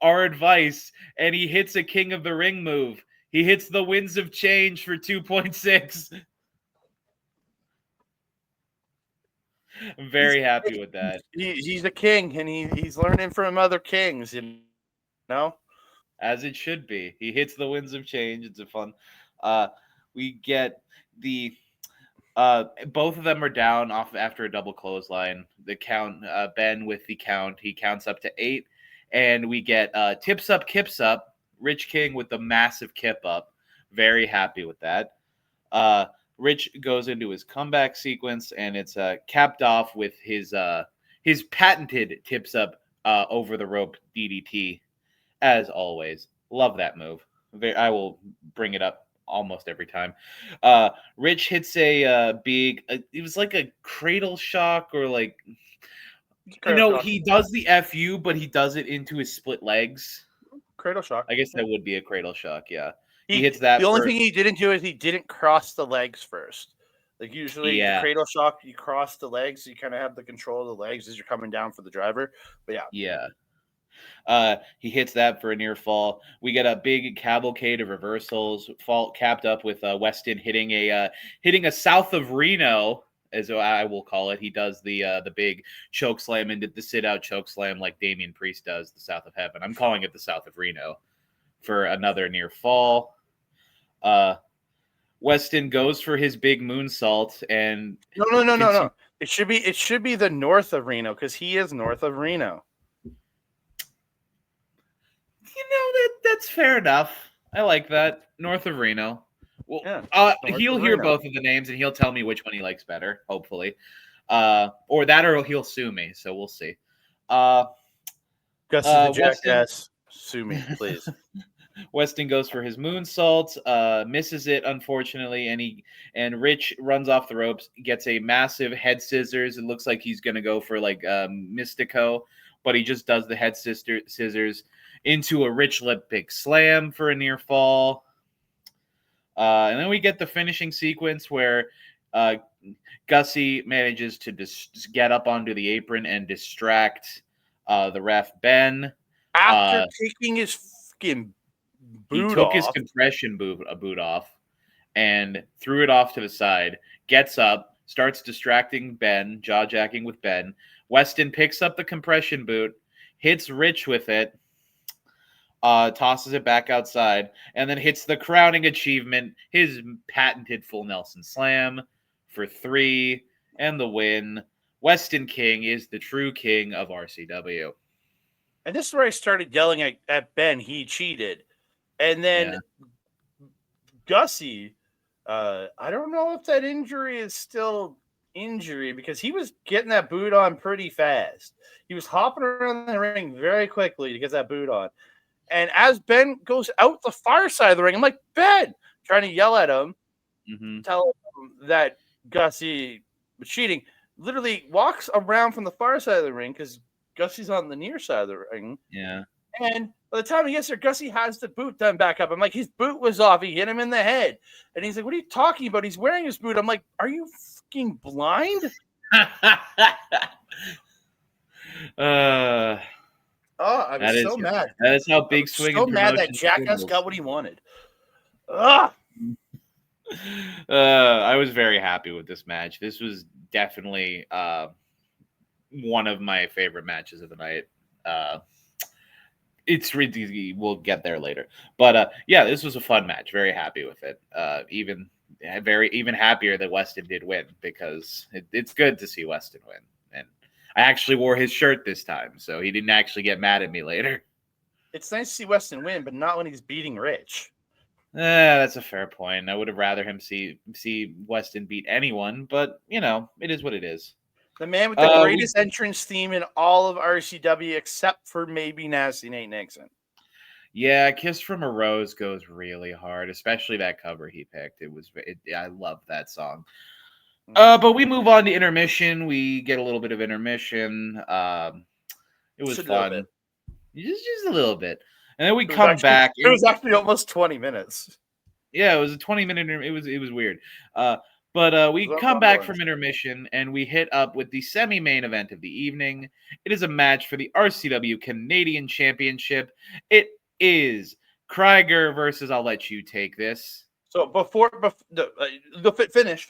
[SPEAKER 2] our advice and he hits a King of the Ring move. He hits the Winds of Change for 2.6. I'm very happy with that.
[SPEAKER 1] He's a king, and he's learning from other kings,
[SPEAKER 2] As it should be. He hits the Winds of Change. It's a fun. We get the both of them are down off after a double clothesline. The count, Ben with the count, he counts up to 8, and we get tips up, kips up. Rich King with the massive kip up. Very happy with that. Rich goes into his comeback sequence, and it's capped off with his patented tips up over the rope DDT. As always, love that move. I will bring it up almost every time. Rich hits a big. It was like a cradle shock, or like he does the FU, but he does it into his split legs.
[SPEAKER 1] Cradle shock.
[SPEAKER 2] I guess that would be a cradle shock. Yeah, he hits that.
[SPEAKER 1] The only thing he didn't do is he didn't cross the legs first. Like usually, the cradle shock, you cross the legs, so you kind of have the control of the legs as you're coming down for the driver. But
[SPEAKER 2] yeah. He hits that for a near fall. We get a big cavalcade of reversals, capped up with Weston hitting a South of Reno, as I will call it. He does the big choke slam into the sit out choke slam like Damian Priest does the South of Heaven. I'm calling it the South of Reno for another near fall. Weston goes for his big moonsault, and
[SPEAKER 1] no. It should be the North of Reno, because he is north of Reno.
[SPEAKER 2] That's fair enough. I like that. North of Reno. Well, he'll hear both of the names, and he'll tell me which one he likes better, hopefully. Or he'll sue me, so we'll see.
[SPEAKER 1] Gus is the
[SPEAKER 2] Weston,
[SPEAKER 1] jackass. Sue me, please.
[SPEAKER 2] Weston goes for his moonsault, misses it unfortunately, and Rich runs off the ropes, gets a massive head scissors. It looks like he's gonna go for like Mystico, but he just does the head scissors into a Rich Olympic slam for a near fall. And then we get the finishing sequence where Gussy manages to just get up onto the apron and distract the ref Ben.
[SPEAKER 1] After taking his fucking boot
[SPEAKER 2] he took
[SPEAKER 1] off.
[SPEAKER 2] his compression boot off and threw it off to the side, gets up, starts distracting Ben, jaw-jacking with Ben. Weston picks up the compression boot, hits Rich with it, tosses it back outside, and then hits the crowning achievement, his patented full Nelson slam for 3 and the win. Weston King is the true king of RCW.
[SPEAKER 1] And this is where I started yelling at Ben. He cheated. And then Gussy, I don't know if that injury is still injury because he was getting that boot on pretty fast. He was hopping around the ring very quickly to get that boot on. And as Ben goes out the far side of the ring, I'm like, Ben, trying to yell at him, tell him that Gussy was cheating. Literally walks around from the far side of the ring because Gussy's on the near side of the ring.
[SPEAKER 2] Yeah.
[SPEAKER 1] And by the time he gets there, Gussy has the boot done back up. I'm like, his boot was off. He hit him in the head. And he's like, what are you talking about? He's wearing his boot. I'm like, are you fucking blind? I was so mad.
[SPEAKER 2] That is how Big Swing.
[SPEAKER 1] So mad that Jackass got what he wanted. I
[SPEAKER 2] was very happy with this match. This was definitely one of my favorite matches of the night. It's really, we'll get there later, but yeah, this was a fun match. Very happy with it. Even happier that Weston did win because it's good to see Weston win. And I actually wore his shirt this time, so he didn't actually get mad at me later.
[SPEAKER 1] It's nice to see Weston win, but not when he's beating Rich.
[SPEAKER 2] That's a fair point. I would have rather him see Weston beat anyone, but it is what it is.
[SPEAKER 1] The man with the greatest entrance theme in all of RCW, except for maybe Nasty Nate Nixon.
[SPEAKER 2] Yeah, Kiss from a Rose goes really hard, especially that cover he picked. I love that song. But we move on to intermission. We get a little bit of intermission. It was fun. Just a little bit. And then we come back.
[SPEAKER 1] It was actually almost 20 minutes.
[SPEAKER 2] Yeah, it was a 20-minute. It was weird. But we come back from intermission and we hit up with the semi-main event of the evening. It is a match for the RCW Canadian Championship. It is Krieger versus. I'll let you take this.
[SPEAKER 1] So finish.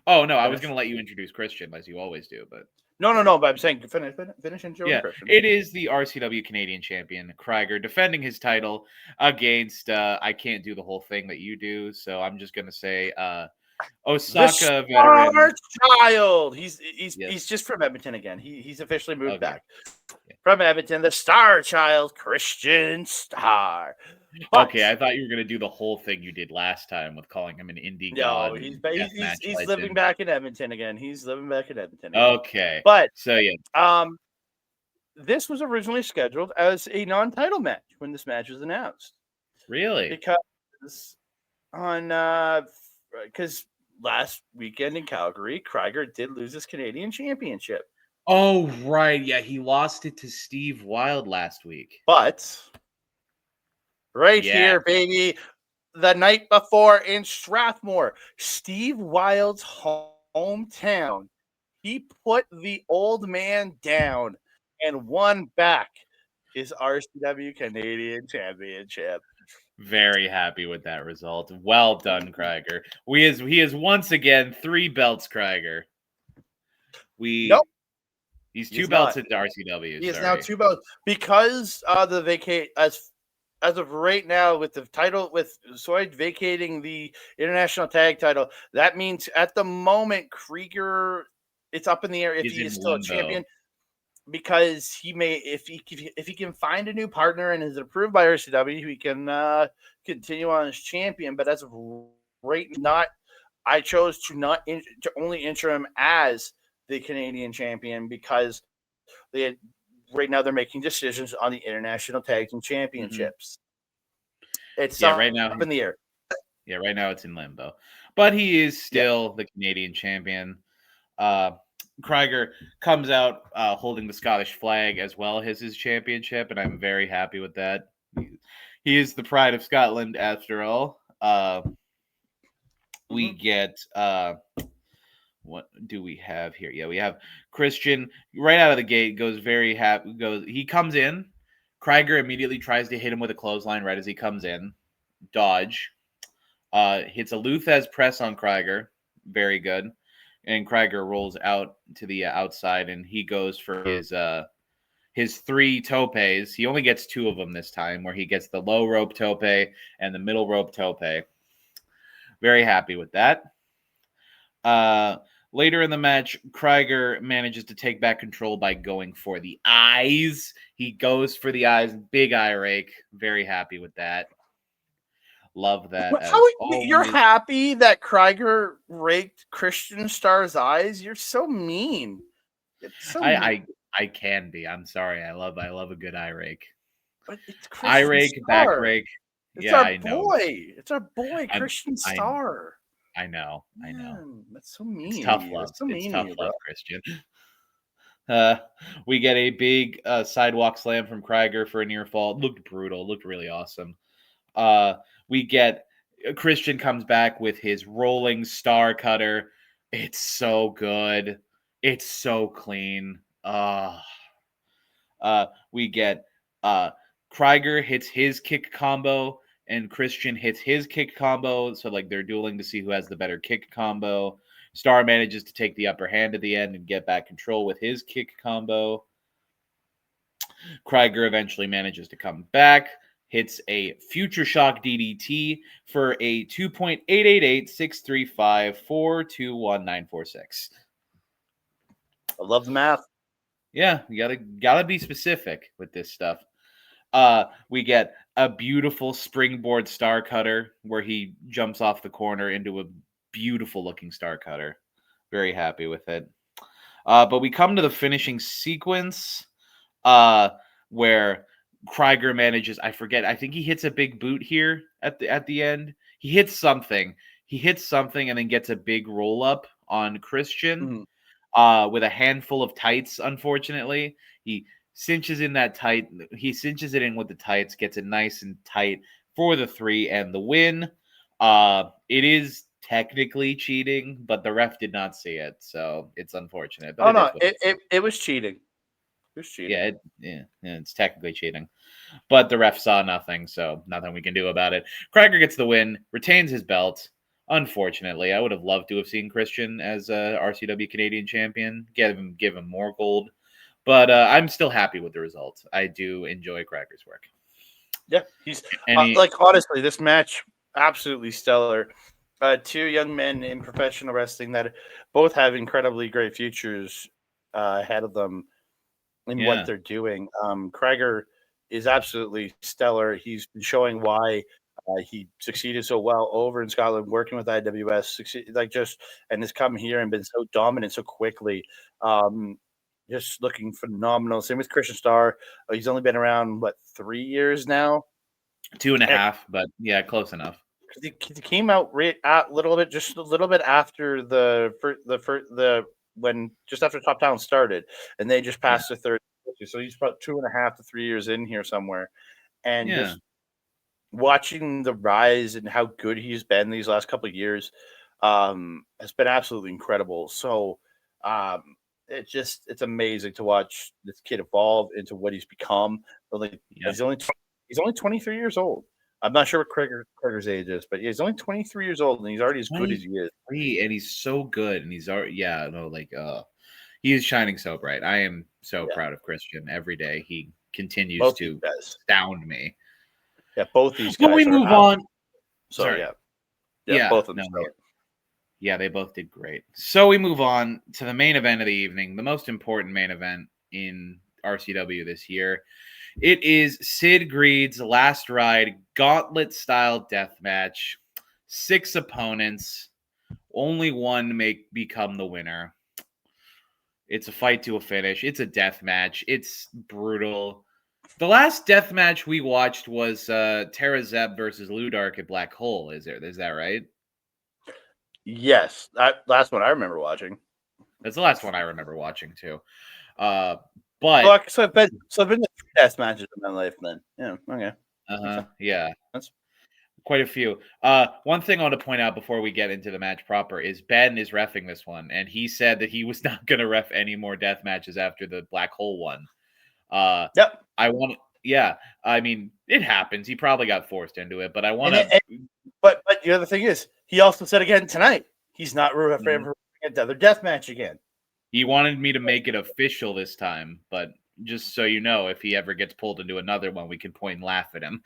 [SPEAKER 2] Oh no, I was going to let you introduce Christian as you always do, but.
[SPEAKER 1] No. But I'm saying finish intro.
[SPEAKER 2] Yeah, it is the RCW Canadian Champion Krieger defending his title against. I can't do the whole thing that you do, so I'm just gonna say Osaka veteran
[SPEAKER 1] child. He's just from Edmonton again. He's officially moved back from Edmonton. The Starr child, Christian Starr. But,
[SPEAKER 2] okay, I thought you were going to do the whole thing you did last time with calling him an indie god.
[SPEAKER 1] No, he's living back in Edmonton again.
[SPEAKER 2] Okay.
[SPEAKER 1] But
[SPEAKER 2] so yeah.
[SPEAKER 1] This was originally scheduled as a non-title match when this match was announced.
[SPEAKER 2] Really?
[SPEAKER 1] Because last weekend in Calgary, Krieger did lose his Canadian Championship.
[SPEAKER 2] Oh, right. Yeah, he lost it to Steve Wild last week.
[SPEAKER 1] But here, baby, the night before in Strathmore, Steve Wild's hometown, he put the old man down and won back his RCW Canadian Championship.
[SPEAKER 2] Very happy with that result. Well done, Krieger. He is once again 3 belts, Krieger.
[SPEAKER 1] Nope.
[SPEAKER 2] He's 2 belts into RCW.
[SPEAKER 1] He is now 2 belts because the vacate as of right now, with the title, with SOI vacating the international tag title, that means at the moment Krieger, it's up in the air if he is still a champion, because he may, if he can find a new partner and is approved by RCW, he can continue on as champion. But as of right, I chose to only enter him as the Canadian champion because right now they're making decisions on the International Tag Team Championships. It's
[SPEAKER 2] right now
[SPEAKER 1] up in the air.
[SPEAKER 2] Yeah, right now it's in limbo. But he is still the Canadian champion. Krieger comes out holding the Scottish flag as well as his championship, and I'm very happy with that. He is the pride of Scotland after all. We get what do we have here? Yeah, we have Christian right out of the gate goes very happy. He comes in. Krieger immediately tries to hit him with a clothesline right as he comes in. Dodge. Hits a Luthez press on Krieger. Very good. And Krieger rolls out to the outside, and he goes for his 3 topes. He only gets 2 of them this time, where he gets the low rope tope and the middle rope tope. Very happy with that. Later in the match, Krieger manages to take back control by going for the eyes. He goes for the eyes, big eye rake. Very happy with that. Love that.
[SPEAKER 1] You're happy that Krieger raked Christian Starr's eyes? You're so mean.
[SPEAKER 2] I can be. I'm sorry. I love a good eye rake.
[SPEAKER 1] But it's
[SPEAKER 2] eye rake,
[SPEAKER 1] Starr.
[SPEAKER 2] back rake.
[SPEAKER 1] It's our boy. It's our boy, Christian Starr.
[SPEAKER 2] I know.
[SPEAKER 1] Man, that's so mean.
[SPEAKER 2] It's tough love. It's tough love, Christian. We get a big sidewalk slam from Krieger for a near fall. Looked brutal. Looked really awesome. We get Christian comes back with his rolling star cutter. It's so good. It's so clean. We get Krieger hits his kick combo and Christian hits his kick combo. So like they're dueling to see who has the better kick combo. Starr manages to take the upper hand at the end and get back control with his kick combo. Krieger eventually manages to come back. Hits a Future Shock DDT for a 2.888-635-421-946.
[SPEAKER 1] I love the math.
[SPEAKER 2] Yeah, you gotta be specific with this stuff. We get a beautiful springboard star cutter where he jumps off the corner into a beautiful looking star cutter. Very happy with it. But we come to the finishing sequence where Krieger manages, I think he hits a big boot here at the end. He hits something and then gets a big roll up on Christian with a handful of tights. Unfortunately, he cinches in that tight. He cinches it in with the tights, gets it nice and tight for the 3 and the win. It is technically cheating, but the ref did not see it, so it's unfortunate. But
[SPEAKER 1] it was cheating.
[SPEAKER 2] Yeah, it's technically cheating. But the ref saw nothing, so nothing we can do about it. Krieger gets the win, retains his belt. Unfortunately, I would have loved to have seen Christian as RCW Canadian champion, give him more gold. But I'm still happy with the result. I do enjoy Krieger's work.
[SPEAKER 1] Yeah, he's honestly, this match absolutely stellar. 2 young men in professional wrestling that both have incredibly great futures ahead of them in what they're doing. Krieger is absolutely stellar. He's been showing why he succeeded so well over in Scotland, working with IWS, and has come here and been so dominant so quickly. Just looking phenomenal. Same with Christian Starr. He's only been around 3 years now,
[SPEAKER 2] 2.5, but yeah, close enough.
[SPEAKER 1] He came out a little bit after just after Top Talent started, and they just passed the 30. So he's about 2.5 to 3 years in here somewhere, and just watching the rise and how good he's been these last couple of years has been absolutely incredible. So it's amazing to watch this kid evolve into what he's become. But he's only 23 years old. I'm not sure what Krieger's age is, but he's only 23 years old, and he's already as good as he is.
[SPEAKER 2] And he's so good, and he's already he is shining so bright. I am so proud of Christian every day. He continues to astound me.
[SPEAKER 1] Yeah, both these guys.
[SPEAKER 2] When we move on,
[SPEAKER 1] both of them.
[SPEAKER 2] Yeah, they both did great. So we move on to the main event of the evening, the most important main event in RCW this year. It is Sid Greed's Last Ride Gauntlet style death match. 6 opponents, only one may become the winner. It's a fight to a finish. It's a death match. It's brutal. The last death match we watched was Tara Zeb versus Ludark at Black Hole. Is that right?
[SPEAKER 1] Yes, that last one I remember watching.
[SPEAKER 2] That's the last one I remember watching too. But
[SPEAKER 1] so I've been to 3 death matches in my life then. Yeah, okay.
[SPEAKER 2] Yeah.
[SPEAKER 1] That's
[SPEAKER 2] quite a few. One thing I want to point out before we get into the match proper is Ben is reffing this one, and he said that he was not going to ref any more death matches after the Black Hole one.
[SPEAKER 1] Yep.
[SPEAKER 2] I mean, it happens. He probably got forced into it, but I want to.
[SPEAKER 1] But the other thing is, he also said again tonight he's not referring for another death match again.
[SPEAKER 2] He wanted me to make it official this time, but just so you know, if he ever gets pulled into another one, we can point and laugh at him.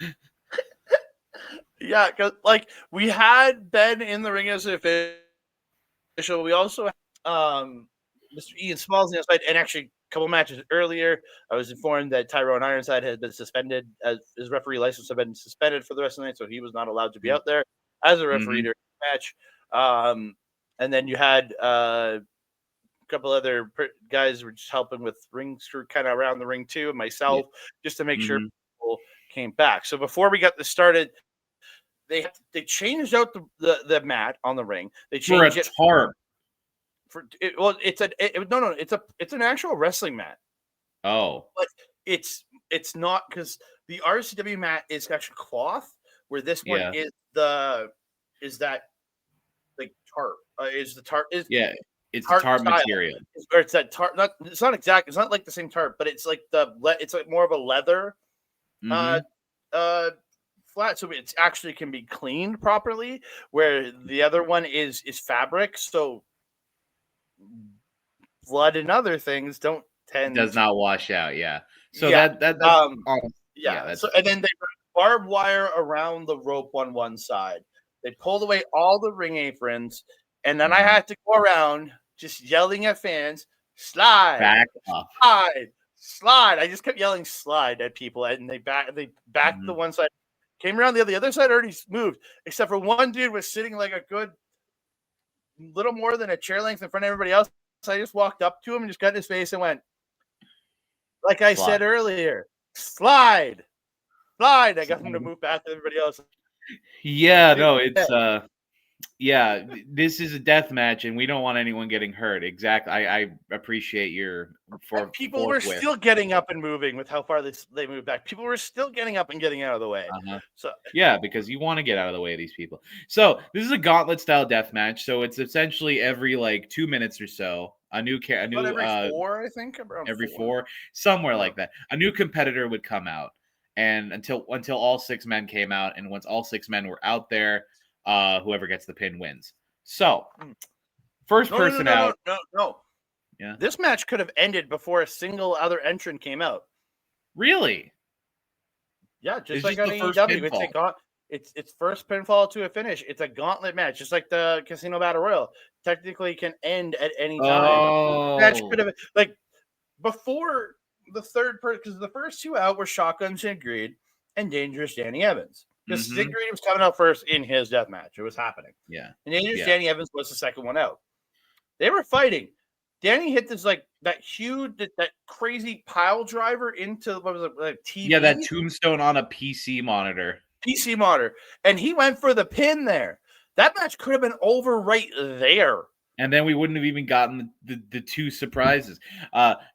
[SPEAKER 1] Yeah, because like we had Ben in the ring as an official. We also had Mr. Ian Smalls on the outside, and actually a couple matches earlier, I was informed that Tyrone Ironside had been suspended, as his referee license had been suspended for the rest of the night, so he was not allowed to be out there as a referee during the match. And then you had a couple other guys who were just helping with ring screw kind of around the ring too, and myself, just to make sure people came back. So before we got this started, they changed out the mat on the ring. They changed it
[SPEAKER 2] tarp.
[SPEAKER 1] It's an actual wrestling mat.
[SPEAKER 2] Oh,
[SPEAKER 1] but it's not, because the RCW mat is actually cloth, where this one is that like tarp. It's the tarp
[SPEAKER 2] material.
[SPEAKER 1] Or it's that tarp. It's not exact. It's not like the same tarp, but it's like it's like more of a leather. Flat, so it actually can be cleaned properly, where the other one is fabric, so blood and other things does
[SPEAKER 2] not wash out. So
[SPEAKER 1] and then they put barbed wire around the rope on one side. They pulled away all the ring aprons, and then I had to go around just yelling at fans, slide,
[SPEAKER 2] back off,
[SPEAKER 1] slide. I just kept yelling slide at people, and they backed the one side. Came around the other side, already moved, except for one dude was sitting like a good little more than a chair length in front of everybody else. So I just walked up to him and just got in his face and went, like I said earlier, slide. I got him to move back to everybody else.
[SPEAKER 2] This is a death match, and we don't want anyone getting hurt. Exactly. I appreciate your
[SPEAKER 1] people were still getting up and moving with how far they moved back. People were still getting up and getting out of the way. So
[SPEAKER 2] because you want to get out of the way of these people. So this is a gauntlet style death match. So it's essentially every 2 minutes or so every 4, I think. Every 4, somewhere like that. A new competitor would come out, and until all 6 men came out, and once all 6 men were out there, whoever gets the pin wins. So, first person out.
[SPEAKER 1] No. Yeah. This match could have ended before a single other entrant came out.
[SPEAKER 2] Really?
[SPEAKER 1] Yeah, just like on AEW. It's first pinfall to a finish. It's a gauntlet match, just like the Casino Battle Royal. Technically can end at any time.
[SPEAKER 2] Oh.
[SPEAKER 1] Match could have before the third person, because the first 2 out were Shotgun Sid Greed and Dangerous Danny Evans. Because Sid Greed was coming out first in his death match. It was happening.
[SPEAKER 2] Yeah.
[SPEAKER 1] And Dangerous Danny Evans was the second one out. They were fighting. Danny hit this that huge, that crazy pile driver into what was it, TV?
[SPEAKER 2] Yeah, that tombstone on a PC monitor.
[SPEAKER 1] And he went for the pin there. That match could have been over right there.
[SPEAKER 2] And then we wouldn't have even gotten the 2 surprises.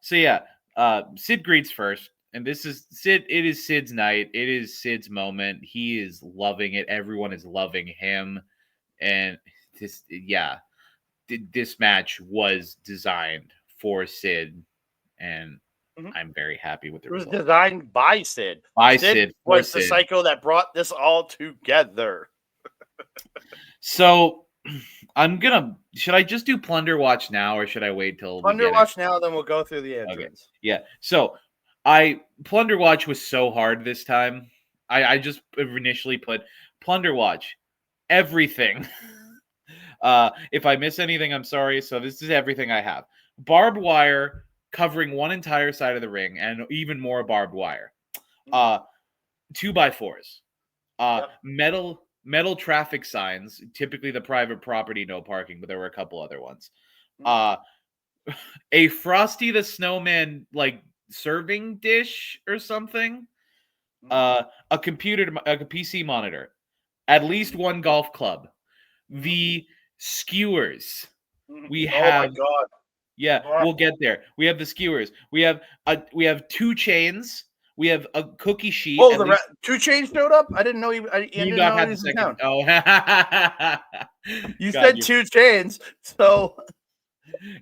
[SPEAKER 2] Sid Greed's first. And this is Sid. It is Sid's night. It is Sid's moment. He is loving it. Everyone is loving him. And this match was designed for Sid. And I'm very happy with the result.
[SPEAKER 1] It was designed by Sid. Sid was the psycho that brought this all together.
[SPEAKER 2] So should I just do Plunder Watch now, or should I wait till
[SPEAKER 1] Plunder Watch now, then we'll go through the entrance.
[SPEAKER 2] Okay. Yeah. So Plunder Watch was so hard this time. I just initially put Plunder Watch, everything. If I miss anything, I'm sorry. So this is everything I have. Barbed wire covering one entire side of the ring, and even more barbed wire. 2x4s. Metal traffic signs, typically the private property no parking, but there were a couple other ones. a Frosty the Snowman like serving dish or something, a PC monitor, at least one golf club, the skewers. We have.
[SPEAKER 1] Oh my god!
[SPEAKER 2] Yeah, we'll get there. We have the skewers. We have 2 chains. We have a cookie sheet.
[SPEAKER 1] Oh, the 2 Chainz showed up. I didn't know he. I didn't know he was in town.
[SPEAKER 2] Oh,
[SPEAKER 1] you said 2 Chainz, so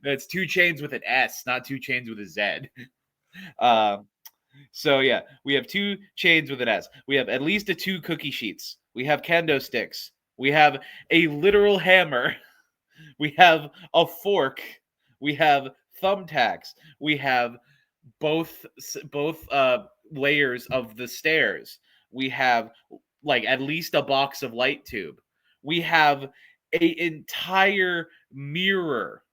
[SPEAKER 2] that's 2 chains with an S, not 2 chains with a Z. So yeah, we have 2 chains with an S. We have at least 2 cookie sheets. We have kendo sticks. We have a literal hammer. We have a fork. We have thumbtacks. We have both layers of the stairs. We have like at least a box of light tube. We have an entire mirror.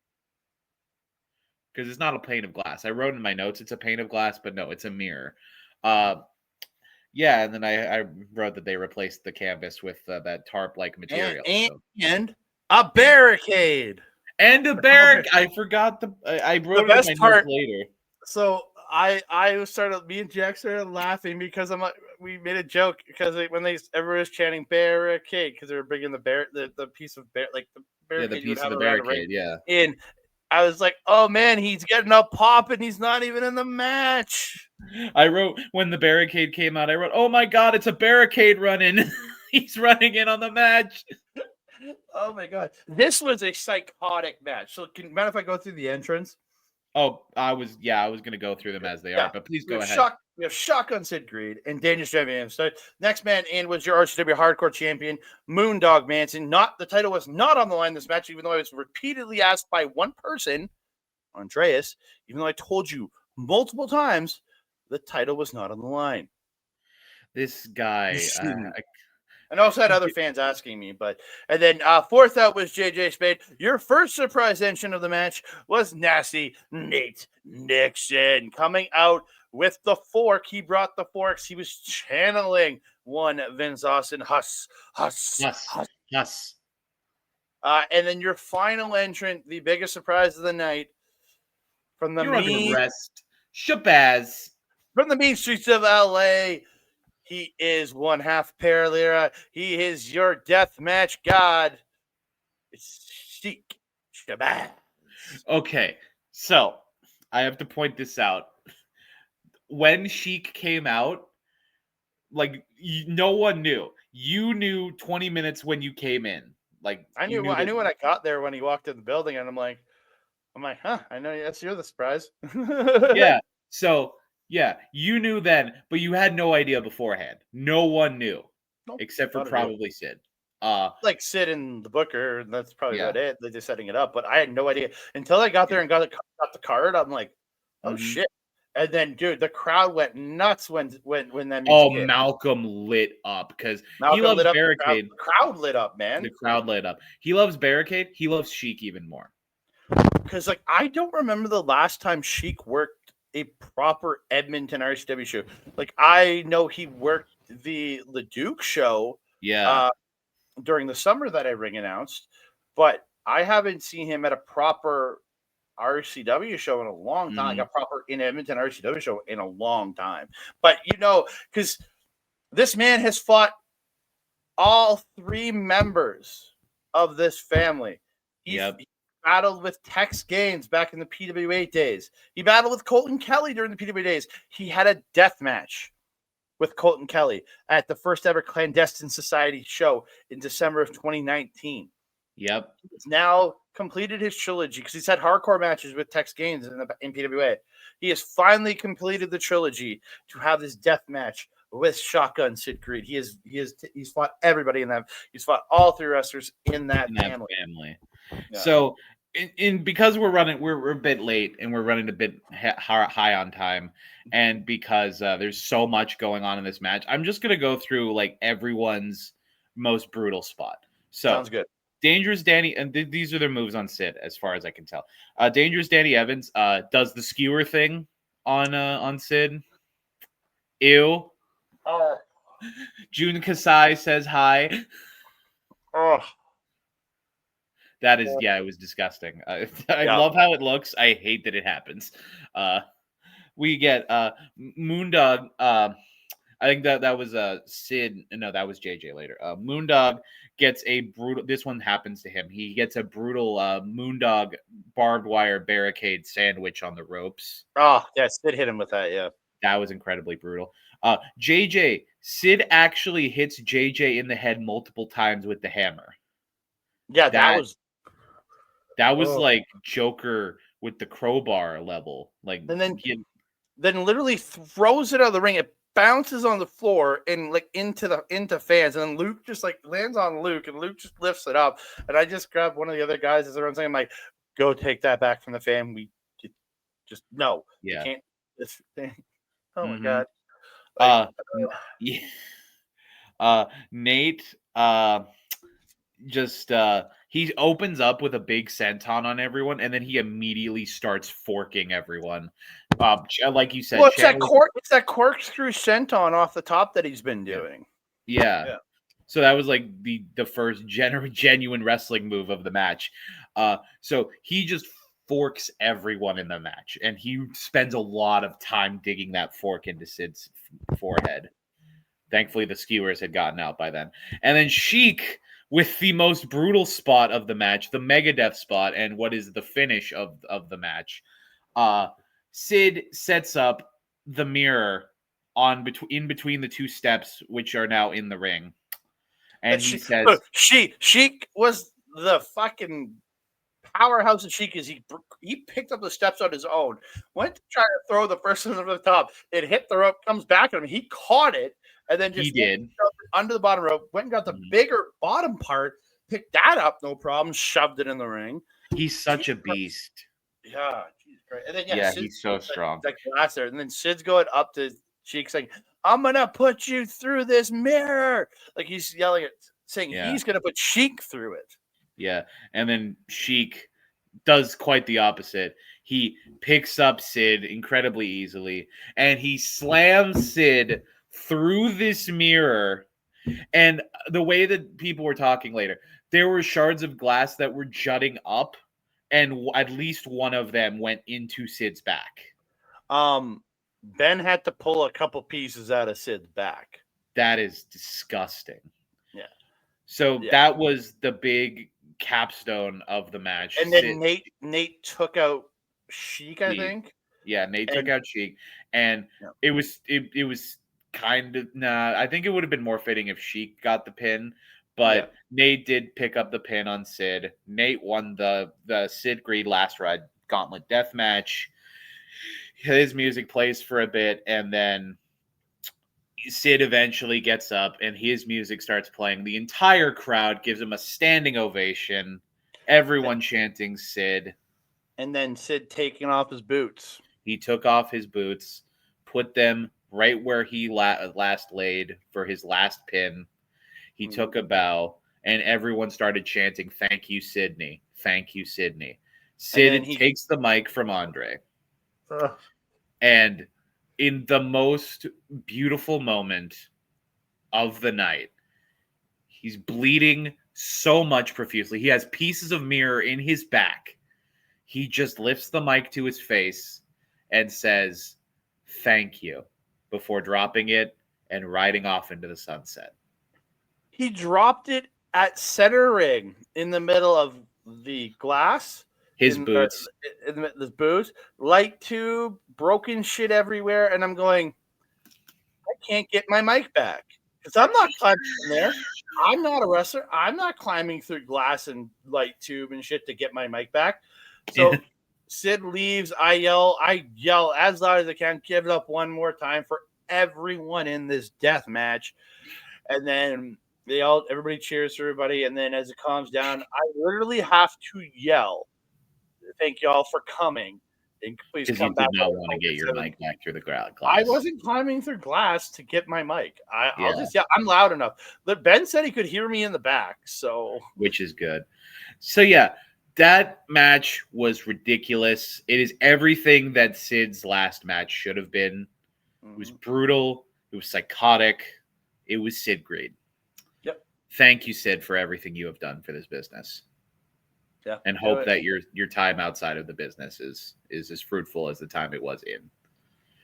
[SPEAKER 2] Because it's not a pane of glass. I wrote in my notes it's a pane of glass, but no, it's a mirror. Yeah, and then I wrote that they replaced the canvas with that tarp-like material.
[SPEAKER 1] And a barricade.
[SPEAKER 2] And a barricade. I forgot I wrote it in my notes later.
[SPEAKER 1] So me and Jack started laughing because we made a joke because when everyone was chanting barricade because they were bringing the piece of like the barricade.
[SPEAKER 2] Yeah, the piece of the barricade. Yeah.
[SPEAKER 1] And I was like, oh man, he's getting a pop and he's not even in the match.
[SPEAKER 2] I wrote when the barricade came out. I wrote, oh my god, it's a barricade running. He's running in on the match.
[SPEAKER 1] Oh my god, this was a psychotic match. So, mind if I go through the entrance?
[SPEAKER 2] Oh, I was gonna go through them as they are, but please go ahead.
[SPEAKER 1] We have Shotgun Sid Greed and Dangerous Champion. So next man in was your RCW Hardcore Champion, Moondog Manson. The title was not on the line this match, even though I was repeatedly asked by one person, Andreas, even though I told you multiple times the title was not on the line.
[SPEAKER 2] This guy.
[SPEAKER 1] I also had other fans asking me, and then fourth out was JJ Spade. Your first surprise entrant of the match was Nasty Nate Nixon coming out with the fork. He brought the forks. He was channeling one Vince Austin. Huss. And then your final entrant, the biggest surprise of the night, from the mean streets of LA. He is one half Paralira. He is your death match god. It's Sheik Shabazz.
[SPEAKER 2] Okay, so I have to point this out. When Sheik came out, like no one knew. You knew 20 minutes when you came in. Like
[SPEAKER 1] I knew when I got there when he walked in the building, and I'm like, huh? I know you're the surprise.
[SPEAKER 2] Yeah. So. Yeah, you knew then, but you had no idea beforehand. No one knew, except for probably Sid.
[SPEAKER 1] Like Sid and the Booker, that's probably about it. They're just setting it up, but I had no idea until I got there and got the card. I'm like, oh shit! And then, dude, the crowd went nuts when that music hit.
[SPEAKER 2] Malcolm lit up because he loves Barricade.
[SPEAKER 1] The crowd lit up, man.
[SPEAKER 2] The crowd lit up. He loves Barricade. He loves Sheik even more.
[SPEAKER 1] Because I don't remember the last time Sheik worked a proper Edmonton RCW show. Like I know he worked the Duke show during the summer that I ring announced, but I haven't seen him at a proper RCW show in a long time. Like a proper in Edmonton RCW show in a long time. But because this man has fought all 3 members of this family. He battled with Tex Gaines back in the PWA days. He battled with Colton Kelly during the PWA days. He had a death match with Colton Kelly at the first ever Clandestine Society show in December of 2019.
[SPEAKER 2] Yep.
[SPEAKER 1] He's now completed his trilogy because he's had hardcore matches with Tex Gaines in PWA. He has finally completed the trilogy to have this death match with Shotgun Sid Greed. He's fought everybody in that. He's fought all 3 wrestlers in that family.
[SPEAKER 2] Yeah. So, because we're a bit late and we're running a bit high on time, and because there's so much going on in this match, I'm just gonna go through like everyone's most brutal spot. So
[SPEAKER 1] sounds good.
[SPEAKER 2] Dangerous Danny, and these are their moves on Sid, as far as I can tell. Dangerous Danny Evans does the skewer thing on Sid. Ew. Jun Kasai says hi.
[SPEAKER 1] Oh.
[SPEAKER 2] That is, it was disgusting. I love how it looks. I hate that it happens. We get Moondog. I think that was Sid. No, that was JJ later. Moondog gets a brutal. This one happens to him. He gets a brutal Moondog barbed wire barricade sandwich on the ropes.
[SPEAKER 1] Oh, yeah, Sid hit him with that. Yeah,
[SPEAKER 2] that was incredibly brutal. Sid actually hits JJ in the head multiple times with the hammer.
[SPEAKER 1] Yeah, that was
[SPEAKER 2] like Joker with the crowbar level. Like,
[SPEAKER 1] and then literally throws it out of the ring. It bounces on the floor and like into fans, and then Luke just like lands on Luke, and Luke just lifts it up. And I just grabbed one of the other guys as everyone's saying, I'm like, go take that back from the fan. We just no, you can't. This thing. Oh my god.
[SPEAKER 2] Nate he opens up with a big senton on everyone, and then he immediately starts forking everyone. Like you said,
[SPEAKER 1] well, it's that corkscrew senton off the top that he's been doing.
[SPEAKER 2] Yeah. So that was like the first genuine wrestling move of the match. So he just forks everyone in the match, and he spends a lot of time digging that fork into Sid's forehead. Thankfully, the skewers had gotten out by then. And then Sheik with the most brutal spot of the match, the Megadeth spot, and what is the finish of the match. Sid sets up the mirror in between the two steps, which are now in the ring. And he says,
[SPEAKER 1] Sheik was the fucking powerhouse of Sheik. Is he picked up the steps on his own, went to try to throw the person over the top. It hit the rope, comes back at him. He caught it, and then just under the bottom rope, went and got the bigger bottom part, picked that up, no problem, shoved it in the ring.
[SPEAKER 2] He's such a beast.
[SPEAKER 1] Yeah, Jesus Christ. And then
[SPEAKER 2] he's so strong.
[SPEAKER 1] Like glass there, and then Sid's going up to Sheik saying, "I'm gonna put you through this mirror." Like he's yelling saying he's gonna put Sheik through it.
[SPEAKER 2] Yeah, and then Sheik does quite the opposite. He picks up Sid incredibly easily, and he slams Sid through this mirror. And the way that people were talking later, there were shards of glass that were jutting up, and at least one of them went into Sid's back.
[SPEAKER 1] Ben had to pull a couple pieces out of Sid's back.
[SPEAKER 2] That is disgusting.
[SPEAKER 1] Yeah.
[SPEAKER 2] So that was the big capstone of the match.
[SPEAKER 1] And then Nate took out Sheik, I think.
[SPEAKER 2] Yeah, Nate took out Sheik, and it was kind of I think it would have been more fitting if Sheik got the pin, but Nate did pick up the pin on Sid. Nate won the Sid Greed Last Ride Gauntlet death match. His music plays for a bit, and then Sid eventually gets up, and his music starts playing. The entire crowd gives him a standing ovation. Everyone chanting Sid.
[SPEAKER 1] And then Sid taking off his boots.
[SPEAKER 2] He took off his boots, put them right where he last laid for his last pin. He took a bow, and everyone started chanting, "Thank you, Sydney. Thank you, Sydney." Sid takes the mic from Andre. And in the most beautiful moment of the night, he's bleeding so much profusely. He has pieces of mirror in his back. He just lifts the mic to his face and says, "Thank you," before dropping it and riding off into the sunset.
[SPEAKER 1] He dropped it at center ring in the middle of the glass.
[SPEAKER 2] His boots.
[SPEAKER 1] The boots. Light tube, broken shit everywhere. And I'm going, I can't get my mic back. Because I'm not climbing in there. I'm not a wrestler. I'm not climbing through glass and light tube and shit to get my mic back. So Sid leaves. I yell as loud as I can. Give it up one more time for everyone in this death match. And then everybody cheers for everybody. And then as it calms down, I literally have to yell, "Thank y'all for coming. And please come back."
[SPEAKER 2] Because you did not want to get your mic back through the glass.
[SPEAKER 1] I wasn't climbing through glass to get my mic. I'll just yell. I'm loud enough. But Ben said he could hear me in the back. So,
[SPEAKER 2] which is good. So, yeah, that match was ridiculous. It is everything that Sid's last match should have been. It was brutal. It was psychotic. It was Sid Greed.
[SPEAKER 1] Yep.
[SPEAKER 2] Thank you, Sid, for everything you have done for this business.
[SPEAKER 1] Yeah.
[SPEAKER 2] and hope that your time outside of the business is as fruitful as the time it was in.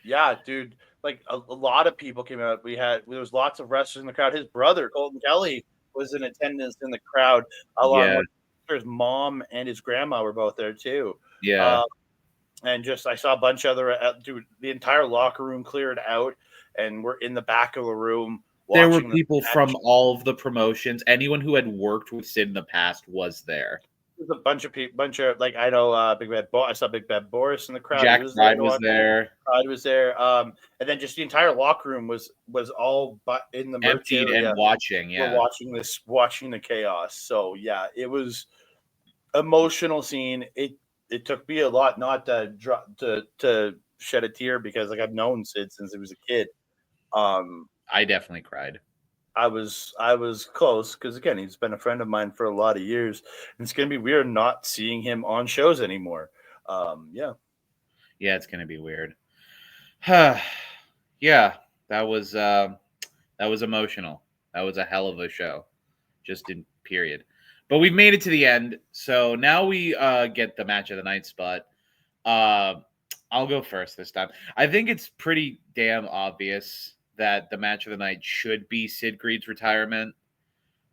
[SPEAKER 1] Yeah, dude. Like a lot of people came out. There was lots of wrestlers in the crowd. His brother, Colton Kelly, was in attendance in the crowd, along with his mom and his grandma were both there too.
[SPEAKER 2] Yeah.
[SPEAKER 1] And just I saw a bunch of other dude. The entire locker room cleared out, and we're in the back of the room.
[SPEAKER 2] There were people from all of the promotions. Anyone who had worked with Sid in the past was there.
[SPEAKER 1] There's a bunch of people, like I know Big Bad Boris. I saw Big Bad Boris in the crowd.
[SPEAKER 2] Jack Pride was there.
[SPEAKER 1] Pride was there. And then just the entire locker room was all but in the merch
[SPEAKER 2] emptied
[SPEAKER 1] area
[SPEAKER 2] and watching. Yeah,
[SPEAKER 1] we're watching the chaos. So yeah, it was emotional scene. It took me a lot not to shed a tear because like I've known Sid since he was a kid.
[SPEAKER 2] I definitely cried.
[SPEAKER 1] I was close because again he's been a friend of mine for a lot of years, and it's gonna be weird not seeing him on shows anymore. Yeah,
[SPEAKER 2] it's gonna be weird. Yeah, that was emotional. That was a hell of a show, just in period. But we've made it to the end, so now we get the match of the night spot. I'll go first this time. I think it's pretty damn obvious that the match of the night should be Sid Greed's retirement.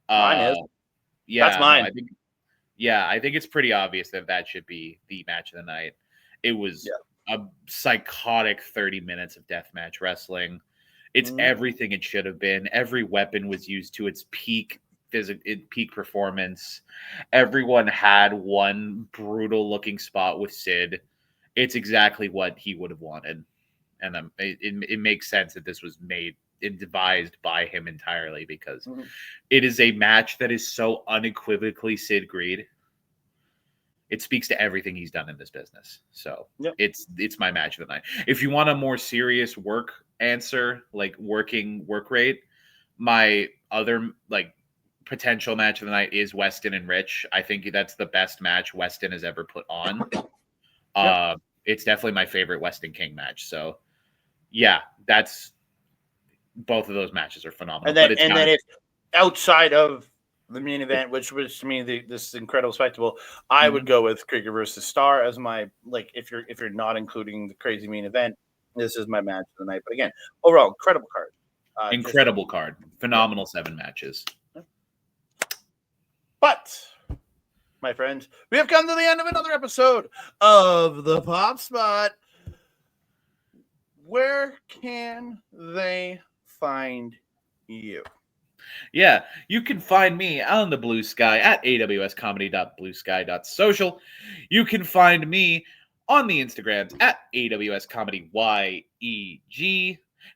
[SPEAKER 1] Mine is.
[SPEAKER 2] Yeah,
[SPEAKER 1] that's mine.
[SPEAKER 2] I think it's pretty obvious that should be the match of the night. It was a psychotic 30 minutes of deathmatch wrestling. It's everything it should have been. Every weapon was used to its peak performance. Everyone had one brutal looking spot with Sid. It's exactly what he would have wanted. And it makes sense that this was made and devised by him entirely because it is a match that is so unequivocally Sid Greed. It speaks to everything he's done in this business. So it's my match of the night. If you want a more serious work answer, like work rate, my other like potential match of the night is Weston and Rich. I think that's the best match Weston has ever put on. It's definitely my favorite Weston King match. So yeah, that's both of those matches are phenomenal.
[SPEAKER 1] And then if outside of the main event, which was to me this incredible spectacle, I would go with Krieger versus Starr as my like if you're not including the crazy main event, this is my match of the night. But again, overall, incredible card.
[SPEAKER 2] Incredible card. Phenomenal 7 matches.
[SPEAKER 1] But my friends, we have come to the end of another episode of the Pop Spot. Where can they find you?
[SPEAKER 2] Yeah, you can find me on the Bluesky at awscomedy.bluesky.social. You can find me on the Instagrams at awscomedyeg.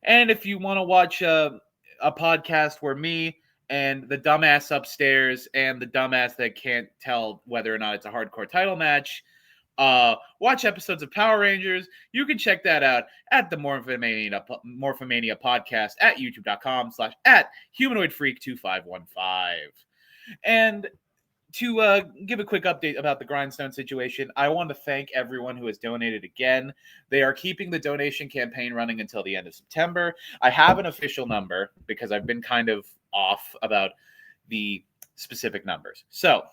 [SPEAKER 2] And if you want to watch a podcast where me and the dumbass upstairs and the dumbass that can't tell whether or not it's a hardcore title match, watch episodes of Power Rangers, you can check that out at the Morph-a-mania Podcast at youtube.com/@humanoidfreak2515. And to give a quick update about the Grindstone situation, I want to thank everyone who has donated again. They are keeping the donation campaign running until the end of September. I have an official number because I've been kind of off about the specific numbers. So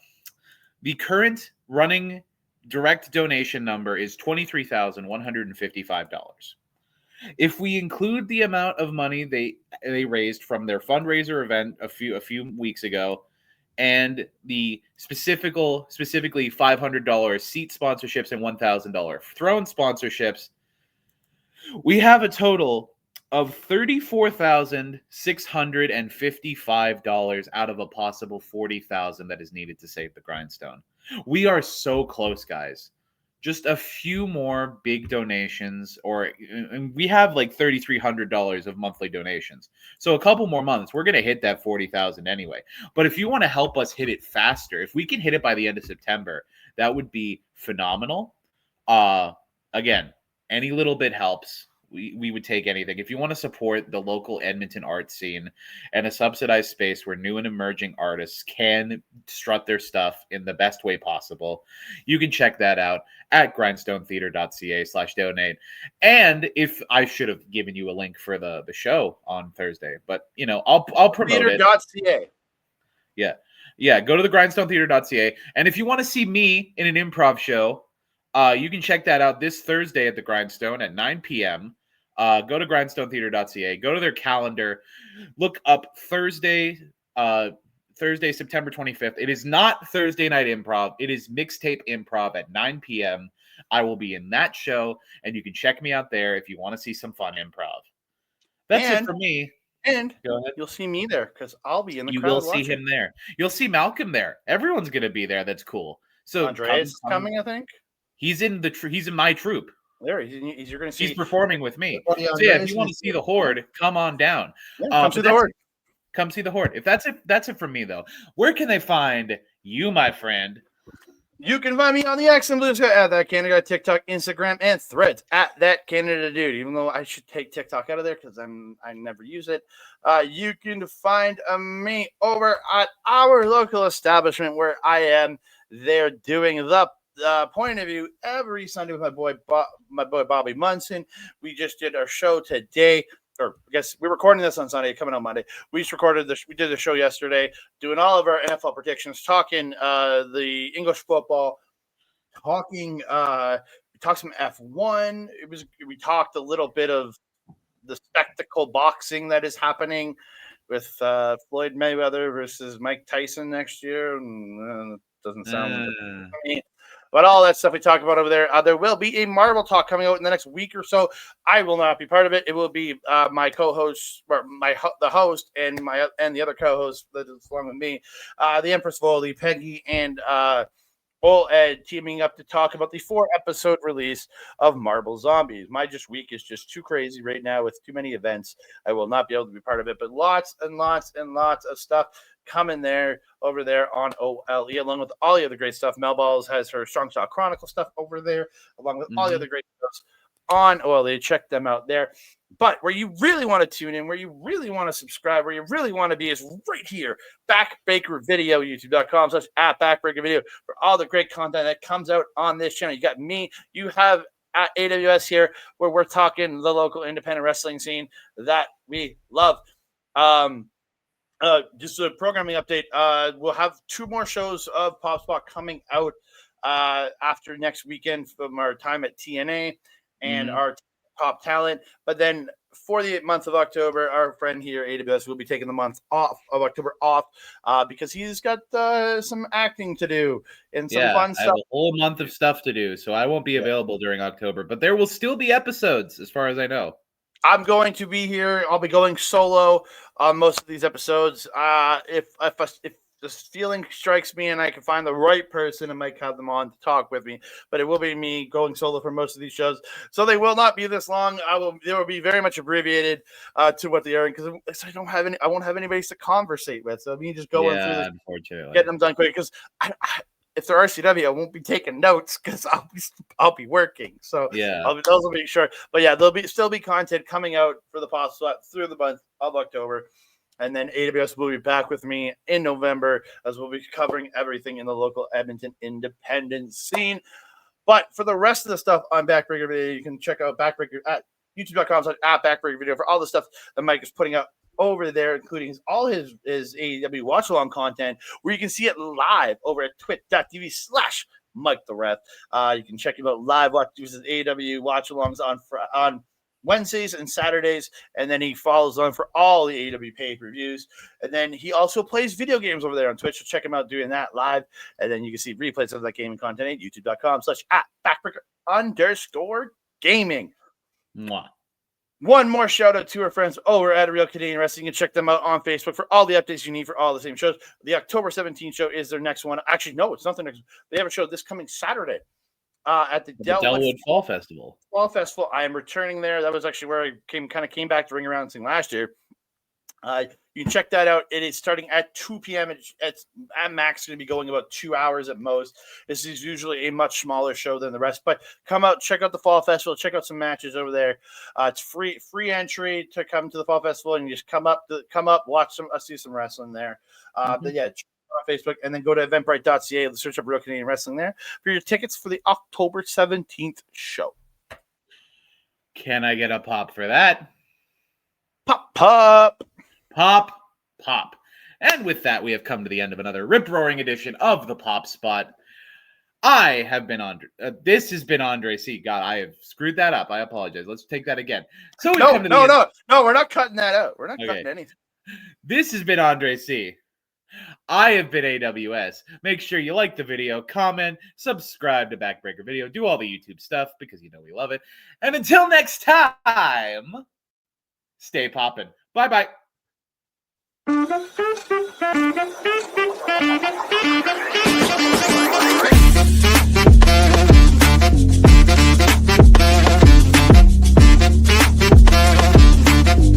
[SPEAKER 2] the current running direct donation number is $23,155. If we include the amount of money they raised from their fundraiser event a few weeks ago, and the specifically $500 seat sponsorships and $1,000 throne sponsorships, we have a total of $34,655 out of a possible $40,000 that is needed to save the Grindstone. We are so close, guys. Just a few more big donations, and we have like $3,300 of monthly donations. So a couple more months, we're going to hit that 40,000 anyway. But if you want to help us hit it faster, if we can hit it by the end of September, that would be phenomenal. Again, any little bit helps. We would take anything. If you want to support the local Edmonton art scene and a subsidized space where new and emerging artists can strut their stuff in the best way possible, you can check that out at grindstonetheater.ca/donate. And if I should have given you a link for the show on Thursday, but I'll promote
[SPEAKER 1] theater.ca.
[SPEAKER 2] Yeah. Yeah, go to the grindstonetheater.ca. And if you want to see me in an improv show, you can check that out this Thursday at the Grindstone at 9 p.m. Go to grindstonetheater.ca. Go to their calendar. Look up Thursday, September 25th. It is not Thursday night improv. It is mixtape improv at 9 p.m. I will be in that show, and you can check me out there if you want to see some fun improv. That's it for me.
[SPEAKER 1] And you'll see me there because I'll be in the crowd.
[SPEAKER 2] You will see him there. You'll see Malcolm there. Everyone's going to be there. That's cool. So
[SPEAKER 1] Andreas is coming, I think.
[SPEAKER 2] He's in he's in my troupe.
[SPEAKER 1] There, you're going to see.
[SPEAKER 2] He's performing with me. So yeah, if you want to see the Horde, come on down.
[SPEAKER 1] Yeah, come see the Horde.
[SPEAKER 2] Come see the Horde. If that's it for me though. Where can they find you, my friend?
[SPEAKER 1] You can find me on the X and Bluesky at That Canada, TikTok, Instagram, and Threads at That Canada Dude. Even though I should take TikTok out of there because I never use it. You can find me over at our local establishment where I am there doing the point of view every Sunday with my boy Bobby Munson. We just did our show today. Or I guess we're recording this on Sunday, coming out Monday. We did the show yesterday, doing all of our NFL predictions, talking the English football, talking we talked some F1. We talked a little bit of the spectacle boxing that is happening with Floyd Mayweather versus Mike Tyson next year. And doesn't sound but all that stuff we talk about over there. There will be a Marvel talk coming out in the next week or so. I will not be part of it. It will be my co-host, or the host, and the other co-host that is along with me, the Empress Voldy, Peggy, and Ol Ed teaming up to talk about the 4-episode release of Marvel Zombies. My week is just too crazy right now with too many events. I will not be able to be part of it, but lots and lots and lots of stuff coming over there on OLE, along with all the other great stuff. Mel Balls has her Strong Style Chronicle stuff over there, along with all the other great stuff on OLE. Check them out there. But where you really want to tune in, where you really want to subscribe, where you really want to be is right here, BackBreaker Video, youtube.com/@BackBreaker Video for all the great content that comes out on this channel. You got me, you have at AWS here, where we're talking the local independent wrestling scene that we love. Just a programming update. We'll have 2 more shows of Pop Spot coming out after next weekend from our time at TNA and our top talent. But then for the month of October, our friend here, AWS, will be taking the month of October off because he's got some acting to do and some fun stuff. I have
[SPEAKER 2] a whole month of stuff to do, so I won't be available during October. But there will still be episodes, as far as I know.
[SPEAKER 1] I'm going to be here. I'll be going solo on most of these episodes. If this feeling strikes me and I can find the right person, I might have them on to talk with me. But it will be me going solo for most of these shows, so they will not be this long. They will be very much abbreviated to what they are, because I won't have anybody to conversate with. So me just going through this,
[SPEAKER 2] unfortunately,
[SPEAKER 1] getting them done quick, because if they're RCW, I won't be taking notes because I'll be working. So those will be short. But yeah, there'll still be content coming out for the Pop Spot through the month of October. And then AWS will be back with me in November, as we'll be covering everything in the local Edmonton independent scene. But for the rest of the stuff on BackBreaker Video, you can check out BackBreaker at youtube.com/@BackBreaker Video for all the stuff that Mike is putting out over there, including all his AEW watch along content, where you can see it live over at twit.tv/Mike the Ref. You can check him out live, watch his AEW watch alongs on Wednesdays and Saturdays, and then he follows on for all the AEW pay-per-views. And then he also plays video games over there on Twitch, so check him out doing that live. And then you can see replays of that gaming content at youtube.com/@BackBreaker_gaming.
[SPEAKER 2] Mwah.
[SPEAKER 1] One more shout out to our friends over at Real Canadian Wrestling. You can check them out on Facebook for all the updates you need for all the same shows. The October 17th show is their next one. Actually, no, it's not their next. They have a show this coming Saturday at the Delwood
[SPEAKER 2] Fall Festival.
[SPEAKER 1] I am returning there. That was actually where I came back to Ring Around Sing last year. You can check that out. It is starting at 2 p.m. It's at max going to be going about 2 hours at most. This is usually a much smaller show than the rest, but come out, check out the Fall Festival, check out some matches over there. It's free entry to come to the Fall Festival, and you just come up, watch see some wrestling there. But yeah, check out on Facebook, and then go to eventbrite.ca, search up Real Canadian Wrestling there for your tickets for the October 17th show.
[SPEAKER 2] Can I get a pop for that?
[SPEAKER 1] Pop.
[SPEAKER 2] Pop. And with that, we have come to the end of another rip-roaring edition of the Pop Spot. I have been Andre. This has been Andre C. God, I have screwed that up. I apologize. Let's take that again. So we come to the end.
[SPEAKER 1] No, we're not cutting that out. We're not cutting anything.
[SPEAKER 2] This has been Andre C. I have been AWS. Make sure you like the video, comment, subscribe to BackBreaker Video, do all the YouTube stuff because you know we love it. And until next time, stay poppin'. Bye-bye.